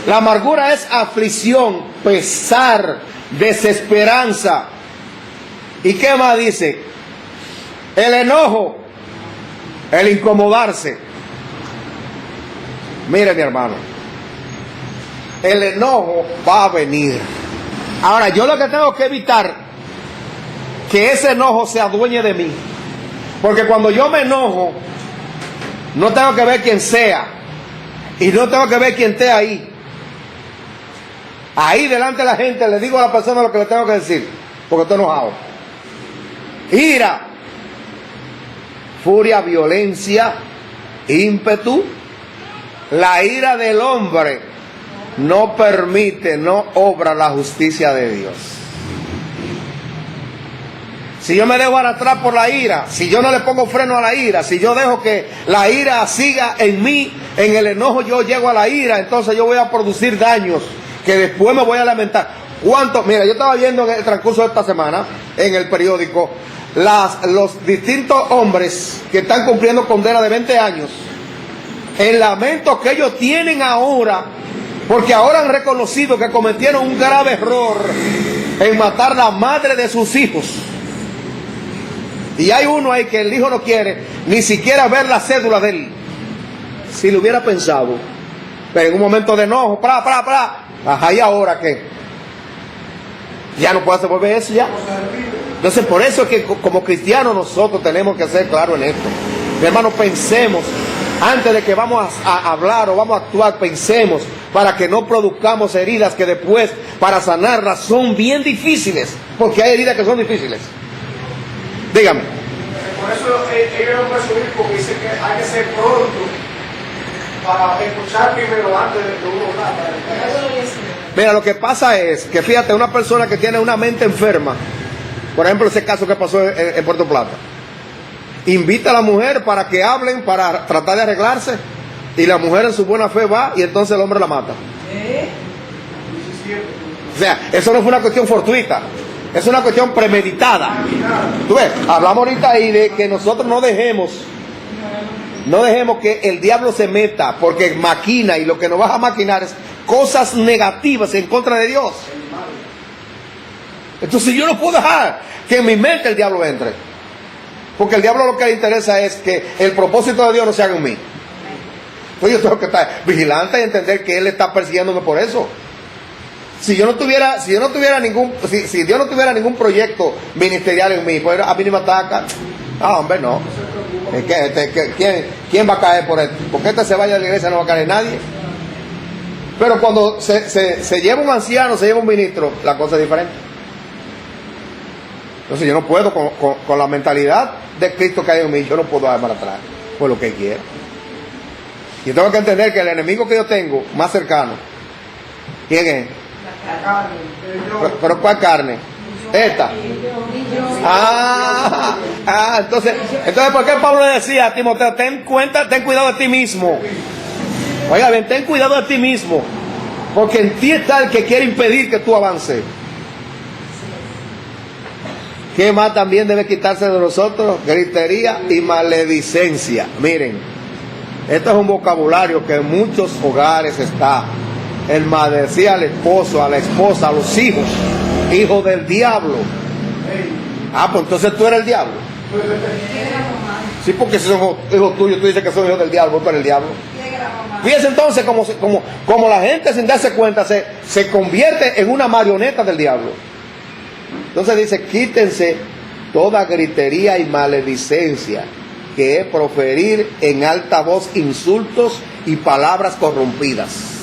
La amargura es aflicción, pesar, desesperanza. ¿Y qué más dice? El enojo, el incomodarse. Mire, mi hermano, el enojo va a venir. Ahora, yo lo que tengo que evitar que ese enojo se adueñe de mí. Porque cuando yo me enojo, no tengo que ver quién sea. Y no tengo que ver quién esté ahí. Ahí delante de la gente le digo a la persona lo que le tengo que decir. Porque estoy enojado. Ira, furia, violencia, ímpetu. La ira del hombre no permite, no obra la justicia de Dios. Si yo me dejo arrastrar por la ira, si yo no le pongo freno a la ira, si yo dejo que la ira siga en mí, en el enojo yo llego a la ira, entonces yo voy a producir daños que después me voy a lamentar. Mira, yo estaba viendo en el transcurso de esta semana, en el periódico, los distintos hombres que están cumpliendo condena de 20 años, el lamento que ellos tienen ahora, porque ahora han reconocido que cometieron un grave error en matar a la madre de sus hijos. Y hay uno ahí que el hijo no quiere ni siquiera ver la cédula de él. Si lo hubiera pensado, pero en un momento de enojo, ajá, ¿y ahora qué? Ya no puede volver eso ya. Entonces, por eso es que como cristianos nosotros tenemos que ser claros en esto. Mi hermano, pensemos, antes de que vamos a hablar o vamos a actuar, pensemos para que no produzcamos heridas que después, para sanarlas, son bien difíciles. Porque hay heridas que son difíciles. Dígame. Por eso ellos no pueden subir, porque dicen que hay que ser pronto para escuchar primero antes de uno hablar. Mira, lo que pasa es que fíjate, una persona que tiene una mente enferma Por ejemplo, ese caso que pasó en Puerto Plata. Invita a la mujer para que hablen, para tratar de arreglarse, y la mujer en su buena fe va y entonces el hombre la mata. O sea, eso no fue una cuestión fortuita, es una cuestión premeditada. Tú ves, hablamos ahorita ahí de que nosotros no dejemos que el diablo se meta, porque maquina, y lo que nos va a maquinar es cosas negativas en contra de Dios. Entonces yo no puedo dejar que en mi mente el diablo entre, porque el diablo lo que le interesa es que el propósito de Dios no se haga en mí. Entonces yo tengo que estar vigilante y entender que Él está persiguiéndome por eso. Si Dios no tuviera ningún proyecto ministerial en mí, pues a mí ni me ataca. Ah, hombre, no. ¿Quién va a caer por él? Porque se vaya de la iglesia no va a caer nadie. Pero cuando se lleva un anciano, se lleva un ministro, la cosa es diferente. Entonces yo no puedo, con la mentalidad de Cristo que hay en mí, yo no puedo dar para atrás por lo que quiero. Y tengo que entender que el enemigo que yo tengo más cercano, ¿quién es? La carne. ¿Pero cuál carne? Esta. Entonces, ¿por qué Pablo le decía a Timoteo, ten cuidado de ti mismo? Oiga bien, ten cuidado de ti mismo, porque en ti está el que quiere impedir que tú avances. ¿Qué más también debe quitarse de nosotros? Gritería y maledicencia. Miren, esto es un vocabulario que en muchos hogares está. El maldecir al esposo, a la esposa, a los hijos, hijo del diablo. Pues entonces tú eres el diablo. Sí, porque si son hijos tuyos, tú dices que son hijos del diablo, tú eres el diablo. Fíjense entonces como la gente sin darse cuenta se convierte en una marioneta del diablo. Entonces dice, quítense toda gritería y maledicencia, que es proferir en alta voz insultos y palabras corrompidas.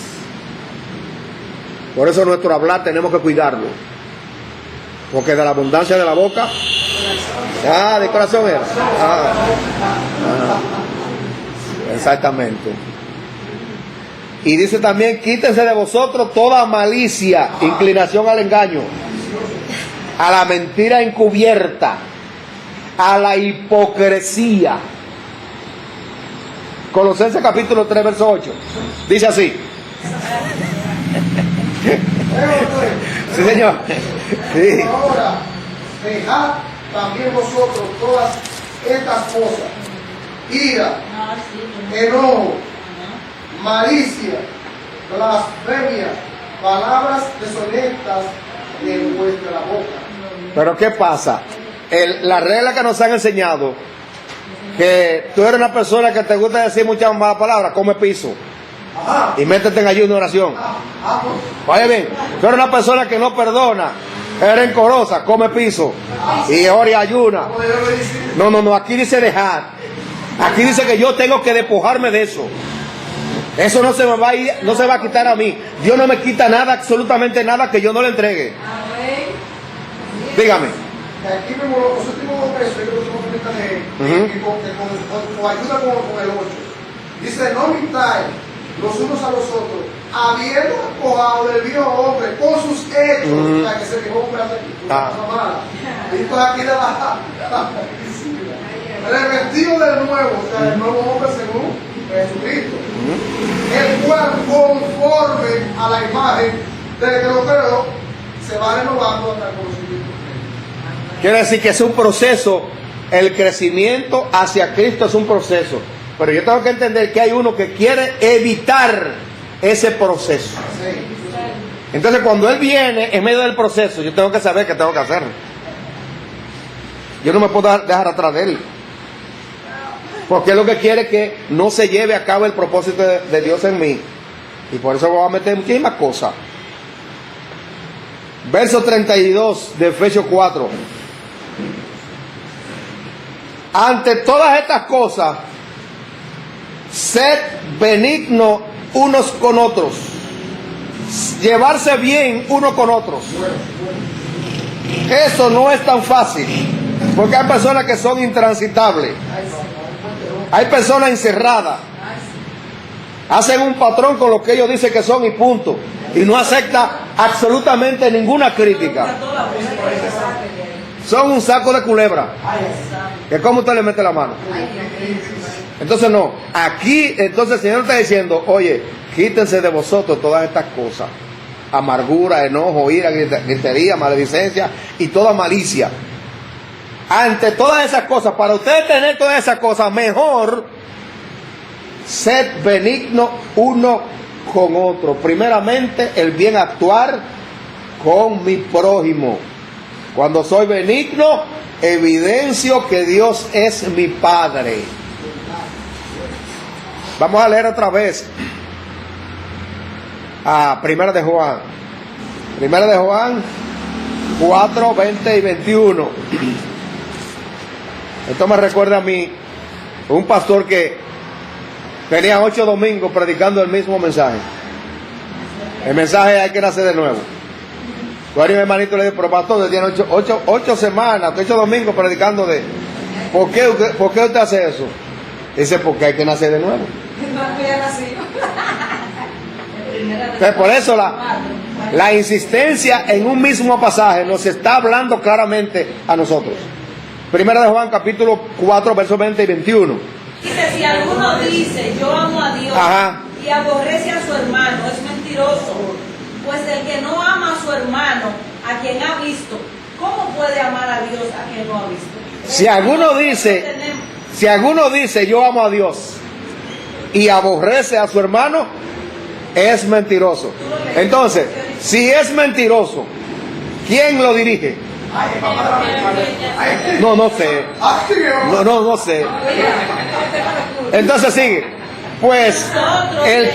Por eso nuestro hablar tenemos que cuidarlo, porque de la abundancia de la boca, de corazón era. Exactamente. Y dice también, quítense de vosotros toda malicia, inclinación al engaño, a la mentira encubierta, a la hipocresía. Colosenses capítulo 3, verso 8. Dice así. Sí, señor. Sí. Ahora, dejad también vosotros todas estas cosas: ira, enojo, malicia, blasfemia, palabras deshonestas de vuestra boca. Pero ¿qué pasa? La regla que nos han enseñado, que tú eres una persona que te gusta decir muchas malas palabras, come piso. Ajá. Y métete en ayuno y oración. Vaya bien, tú eres una persona que no perdona, es rencorosa, come piso y ora y ayuna. No, aquí dice dejar. Aquí dice que yo tengo que despojarme de eso. Eso no se me va a ir, no se va a quitar a mí. Dios no me quita nada, absolutamente nada que yo no le entregue. Dígame. Aquí mismo los últimos 2 versos, yo creo que con ayuda con el 8. Dice, no mintáis los unos a los otros, habiendo despojado del viejo hombre con sus hechos, o sea, que se viejo hombre hace cosa mala. Y entonces aquí le da revestido del nuevo, o sea, el nuevo hombre según Jesucristo, el cual conforme a la imagen del que lo creó, se va renovando hasta el conocimiento. Quiere decir que es un proceso, el crecimiento hacia Cristo es un proceso. Pero yo tengo que entender que hay uno que quiere evitar ese proceso. Entonces cuando Él viene en medio del proceso, yo tengo que saber qué tengo que hacer. Yo no me puedo dejar atrás de Él, porque Él lo que quiere es que no se lleve a cabo el propósito de Dios en mí. Y por eso voy a meter muchísimas cosas. Verso 32 de Efesios 4. Ante todas estas cosas, sed benignos unos con otros, llevarse bien unos con otros. Eso no es tan fácil, porque hay personas que son intransitables, hay personas encerradas, hacen un patrón con lo que ellos dicen que son y punto, y no acepta absolutamente ninguna crítica. son un saco de culebra. ¿Que cómo usted le mete la mano? Entonces no, aquí entonces el Señor está diciendo, oye, quítense de vosotros todas estas cosas: amargura, enojo, ira, gritería, maledicencia y toda malicia. Ante todas esas cosas, para ustedes tener todas esas cosas, mejor sed benigno uno con otro. Primeramente, el bien actuar con mi prójimo. Cuando soy benigno, evidencio que Dios es mi Padre. Vamos a leer otra vez a Primera de Juan. Primera de Juan 4, 20 y 21. Esto me recuerda a mí, un pastor que tenía 8 domingos predicando el mismo mensaje. El mensaje: hay que nacer de nuevo. Varios hermanitos le dicen, pero pastor, tiene 8 semanas, 8 domingos predicando de... ¿Por qué usted hace eso? Dice, porque hay que nacer de nuevo. Entonces, por eso la insistencia en un mismo pasaje nos está hablando claramente a nosotros. Primera de Juan capítulo 4, versos 20 y 21. Dice, si alguno dice, yo amo a Dios, Ajá, y aborrece a su hermano, es mentiroso. Pues el que no ama a su hermano, a quien ha visto, ¿cómo puede amar a Dios a quien no ha visto? si alguno dice yo amo a Dios y aborrece a su hermano, es mentiroso. Entonces, si es mentiroso, ¿quién lo dirige? No sé. No sé. Entonces sigue. Pues el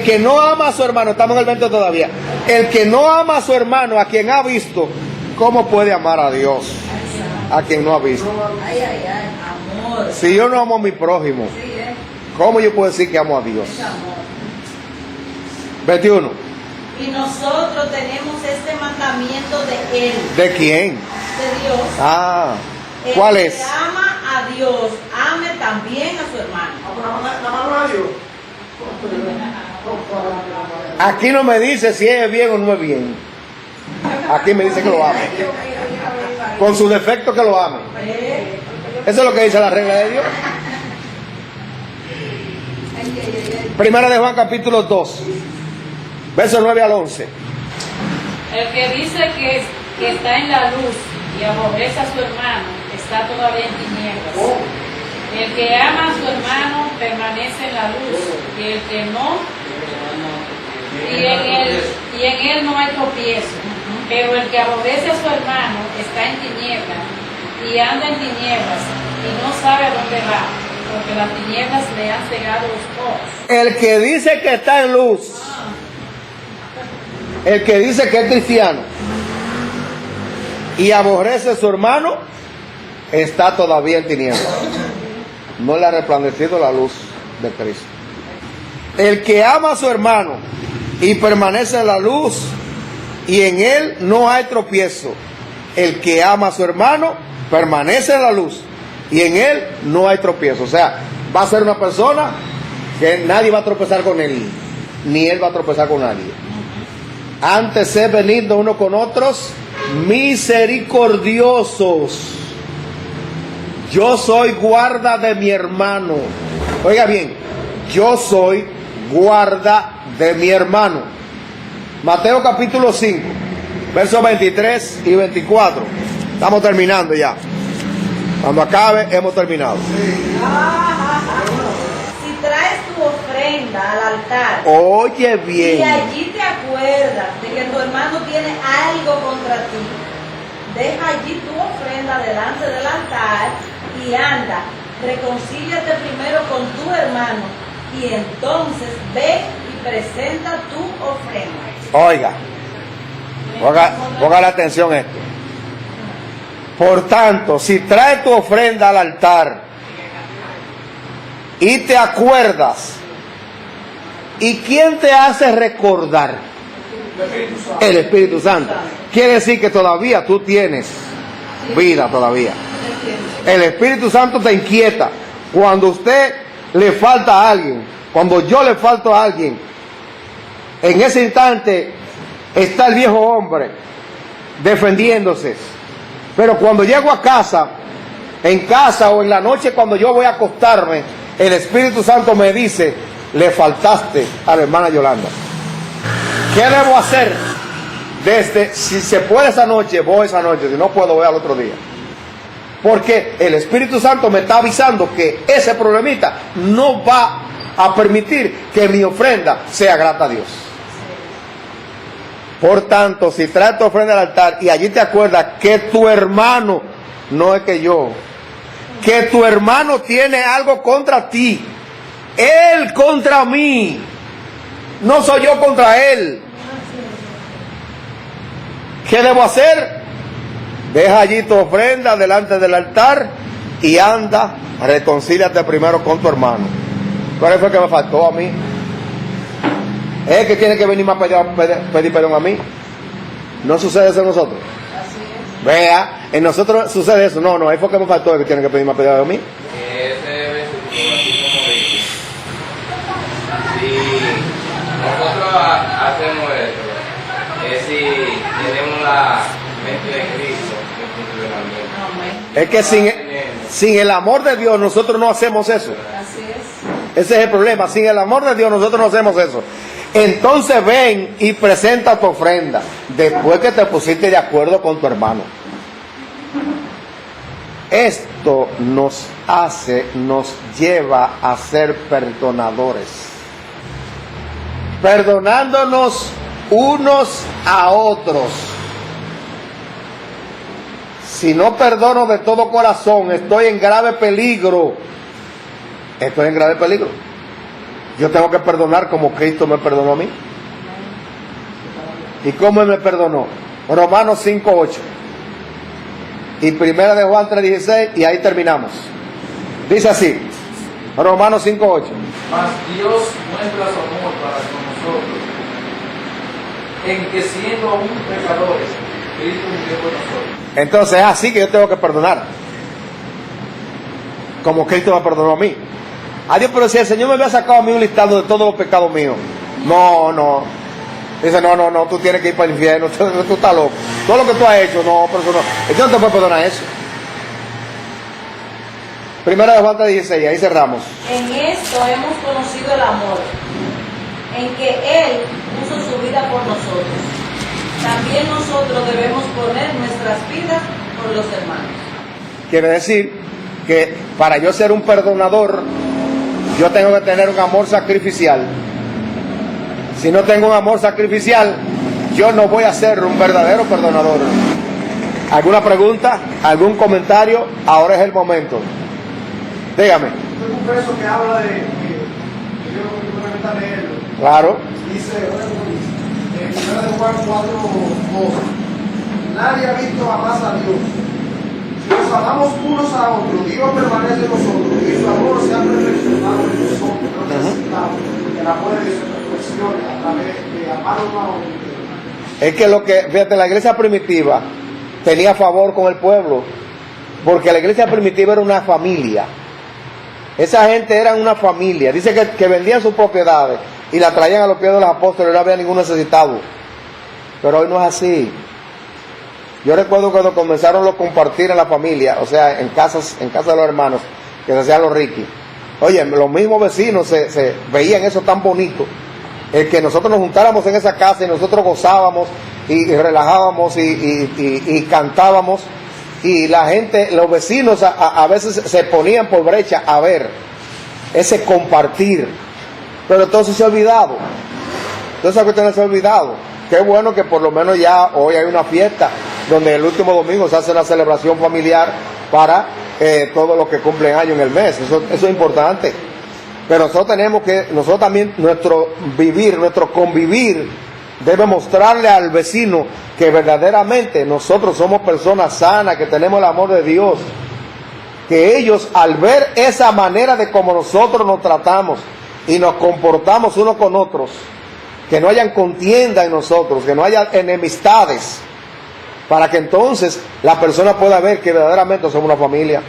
que no ama a su hermano, estamos en el 20 todavía, el que no ama a su hermano, a quien ha visto, ¿cómo puede amar a Dios a quien no ha visto? Amor. Si yo no amo a mi prójimo, ¿cómo yo puedo decir que amo a Dios? 21. Y nosotros tenemos este mandamiento de Él. ¿De quién? De Dios. Ah, ¿cuál El es? que ama a Dios, ame también a su hermano. Aquí no me dice si es bien o no es bien. Aquí me dice que lo ame. Con su defecto que lo ame. Eso es lo que dice la regla de Dios. Primera de Juan capítulo 2, versos 9 al 11. El que dice que está en la luz y aborrece a su hermano, está todavía en tinieblas. El que ama a su hermano permanece en la luz, y el que no, y en él no hay tropiezo. Pero el que aborrece a su hermano está en tinieblas, y anda en tinieblas, y no sabe a dónde va, porque las tinieblas le han cegado los ojos. El que dice que está en luz, el que dice que es cristiano y aborrece a su hermano, está todavía en tinieblas. No le ha resplandecido la luz de Cristo. El que ama a su hermano y permanece en la luz, y en él no hay tropiezo. El que ama a su hermano permanece en la luz, y en él no hay tropiezo. O sea, va a ser una persona que nadie va a tropezar con él, ni él va a tropezar con nadie. Antes, sed benignos uno con otros, misericordiosos. Yo soy guarda de mi hermano. Oiga bien, yo soy guarda de mi hermano. Mateo capítulo 5, versos 23 y 24. Estamos terminando ya. Cuando acabe, hemos terminado. Si traes tu ofrenda al altar, Oye y bien. allí te acuerdas de que tu hermano tiene algo contra ti, deja allí tu ofrenda delante del altar y anda, reconcíliate primero con tu hermano, y entonces ve y presenta tu ofrenda. Oiga, póngale atención a esto. Por tanto, si traes tu ofrenda al altar y te acuerdas, ¿y quién te hace recordar? El Espíritu Santo. Quiere decir que todavía tú tienes vida todavía. El Espíritu Santo te inquieta. Cuando usted le falta a alguien, cuando yo le falto a alguien, en ese instante está el viejo hombre defendiéndose. Pero cuando llego a casa, en casa o en la noche cuando yo voy a acostarme, el Espíritu Santo me dice, le faltaste a la hermana Yolanda. ¿Qué debo hacer? Si se puede esa noche, voy esa noche, si no puedo, voy al otro día. Porque el Espíritu Santo me está avisando que ese problemita no va a permitir que mi ofrenda sea grata a Dios. Por tanto, si traes tu ofrenda al altar y allí te acuerdas que tu hermano, no es que yo, que tu hermano tiene algo contra ti, él contra mí, no soy yo contra él. ¿Qué debo hacer? Deja allí tu ofrenda delante del altar y anda, reconcíliate primero con tu hermano. ¿Cuál fue que me faltó a mí? Es que tiene que venir más a pedir perdón a mí. ¿No sucede eso en nosotros? Así es. Vea, en nosotros sucede eso. No, ahí fue que me faltó, es que tiene que pedir más perdón a mí. Ese versículo, así como dice, si nosotros hacemos eso, si tenemos la mente de Cristo en funcionamiento. Es que sin el amor de Dios nosotros no hacemos eso. Así es. Ese es el problema. Sin el amor de Dios nosotros no hacemos eso. Entonces ven y presenta tu ofrenda después que te pusiste de acuerdo con tu hermano. Esto nos lleva a ser perdonadores. Perdonándonos unos a otros. Si no perdono de todo corazón, estoy en grave peligro. Estoy en grave peligro. Yo tengo que perdonar como Cristo me perdonó a mí. ¿Y cómo Él me perdonó? Romanos 5:8. Y primera de Juan 3:16, y ahí terminamos. Dice así, Romanos 5:8. Mas Dios muestra su amor para con nosotros, en que siendo aún pecadores, Cristo murió por nosotros. Entonces es así que yo tengo que perdonar. Como Cristo me perdonó a mí. Adiós, pero si el Señor me había sacado a mí un listado de todos los pecados míos. No. Dice, no, tú tienes que ir para el infierno, tú estás loco. Todo lo que tú has hecho, no, pero eso no. Yo no te puedo perdonar eso. Primera de Juan 3:16, ahí cerramos. En esto hemos conocido el amor, en que Él puso su vida por nosotros. También nosotros debemos poner nuestras vidas por los hermanos. Quiere decir que para yo ser un perdonador, yo tengo que tener un amor sacrificial. Si no tengo un amor sacrificial, yo no voy a ser un verdadero perdonador. ¿Alguna pregunta? ¿Algún comentario? Ahora es el momento. Dígame. Tengo un verso que habla de que yo completamente a leerlo. Claro. Dice, en 1 Juan 4:2, nadie ha visto jamás a Dios. Si nos amamos unos a otros, Dios permanece en nosotros y su amor se ha perfeccionado en nosotros. No necesitamos que el amor de Dios se perfeccione a través de amar uno a otro. Es que fíjate, la iglesia primitiva tenía favor con el pueblo, porque la iglesia primitiva era una familia. Esa gente era una familia. Dice que vendían sus propiedades y la traían a los pies de los apóstoles, no había ningún necesitado. Pero hoy no es así. Yo recuerdo cuando comenzaron los compartir en la familia, o sea, en casa de los hermanos, que se hacían los riquis. Oye, los mismos vecinos se veían eso tan bonito. El que nosotros nos juntáramos en esa casa y nosotros gozábamos y relajábamos y cantábamos. Y la gente, los vecinos a veces se ponían por brecha a ver ese compartir. Pero entonces se ha olvidado. Entonces esa cuestión se ha olvidado. Qué bueno que por lo menos ya hoy hay una fiesta donde el último domingo se hace una celebración familiar para todos los que cumplen años en el mes. Eso es importante. Pero nosotros también, nuestro vivir, nuestro convivir, debe mostrarle al vecino que verdaderamente nosotros somos personas sanas, que tenemos el amor de Dios. Que ellos, al ver esa manera de cómo nosotros nos tratamos y nos comportamos unos con otros, que no hayan contienda en nosotros, que no haya enemistades, para que entonces la persona pueda ver que verdaderamente somos una familia.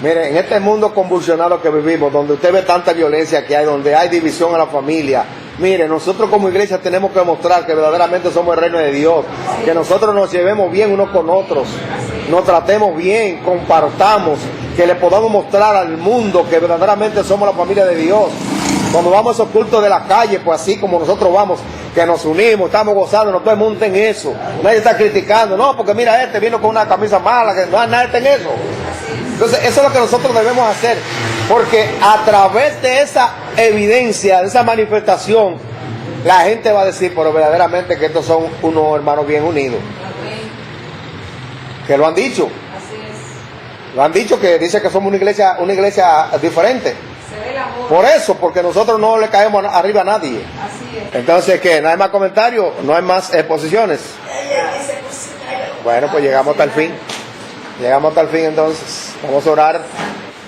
Miren, en este mundo convulsionado que vivimos, donde usted ve tanta violencia que hay, donde hay división en la familia, mire, nosotros como iglesia tenemos que mostrar que verdaderamente somos el reino de Dios, que nosotros nos llevemos bien unos con otros, nos tratemos bien, compartamos, que le podamos mostrar al mundo que verdaderamente somos la familia de Dios. Cuando vamos a esos cultos de la calle, pues así como nosotros vamos, que nos unimos, estamos gozando, no todo el mundo está en eso. Nadie está criticando, no, porque mira, este vino con una camisa mala, que no, nadie está en eso. Entonces, eso es lo que nosotros debemos hacer, porque a través de esa evidencia, de esa manifestación, la gente va a decir, pero verdaderamente que estos son unos hermanos bien unidos. Que lo han dicho. Así es. Lo han dicho, que dice que somos una iglesia diferente. Se ve el amor. Por eso, porque nosotros no le caemos arriba a nadie. Así es. Entonces, ¿qué? ¿No hay más comentarios? ¿No hay más exposiciones? Bueno, pues llegamos hasta el fin. Llegamos hasta el fin entonces. Vamos a orar.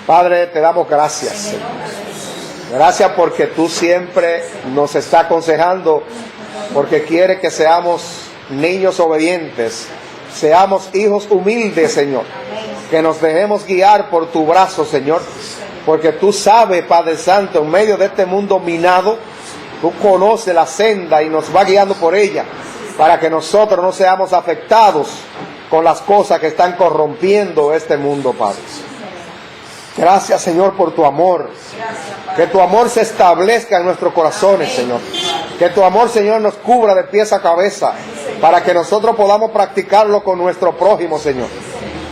Padre, te damos gracias. Gracias porque tú siempre nos estás aconsejando, porque quiere que seamos niños obedientes, seamos hijos humildes, Señor. Que nos dejemos guiar por tu brazo, Señor. Porque tú sabes, Padre Santo, en medio de este mundo minado, tú conoces la senda y nos va guiando por ella, para que nosotros no seamos afectados con las cosas que están corrompiendo este mundo, Padre. Gracias, Señor, por tu amor. Que tu amor se establezca en nuestros corazones, Señor. Que tu amor, Señor, nos cubra de pies a cabeza, para que nosotros podamos practicarlo con nuestro prójimo, Señor.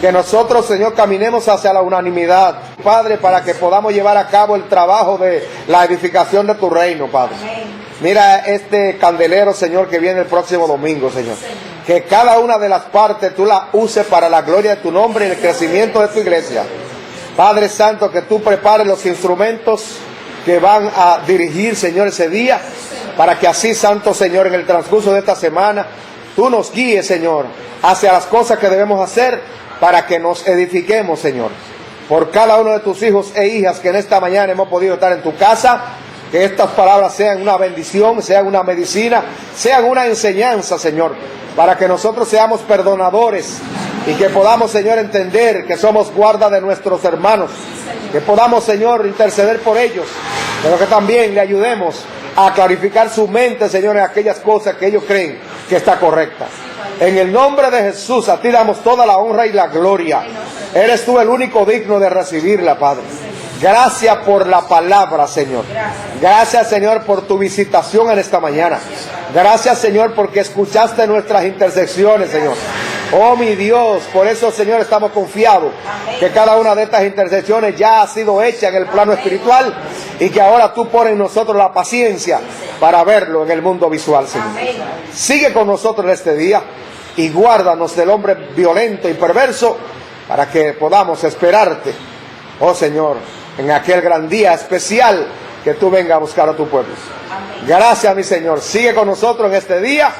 Que nosotros, Señor, caminemos hacia la unanimidad, Padre, para que podamos llevar a cabo el trabajo de la edificación de tu reino, Padre. Mira este candelero, Señor, que viene el próximo domingo, Señor. Que cada una de las partes tú la uses para la gloria de tu nombre y el crecimiento de tu iglesia. Padre Santo, que tú prepares los instrumentos que van a dirigir, Señor, ese día, para que así, Santo Señor, en el transcurso de esta semana, tú nos guíes, Señor, hacia las cosas que debemos hacer para que nos edifiquemos, Señor, por cada uno de tus hijos e hijas que en esta mañana hemos podido estar en tu casa. Que estas palabras sean una bendición, sean una medicina, sean una enseñanza, Señor, para que nosotros seamos perdonadores y que podamos, Señor, entender que somos guarda de nuestros hermanos, que podamos, Señor, interceder por ellos, pero que también le ayudemos a clarificar su mente, Señor, en aquellas cosas que ellos creen que está correcta. En el nombre de Jesús, a ti damos toda la honra y la gloria. Eres tú el único digno de recibirla, Padre. Gracias por la palabra, Señor. Gracias, Señor, por tu visitación en esta mañana. Gracias, Señor, porque escuchaste nuestras intercesiones, Señor. Oh, mi Dios, por eso, Señor, estamos confiados que cada una de estas intercesiones ya ha sido hecha en el plano espiritual y que ahora tú pones en nosotros la paciencia para verlo en el mundo visual, Señor. Sigue con nosotros en este día y guárdanos del hombre violento y perverso para que podamos esperarte, oh Señor, en aquel gran día especial que tú vengas a buscar a tu pueblo. Gracias, mi Señor. Sigue con nosotros en este día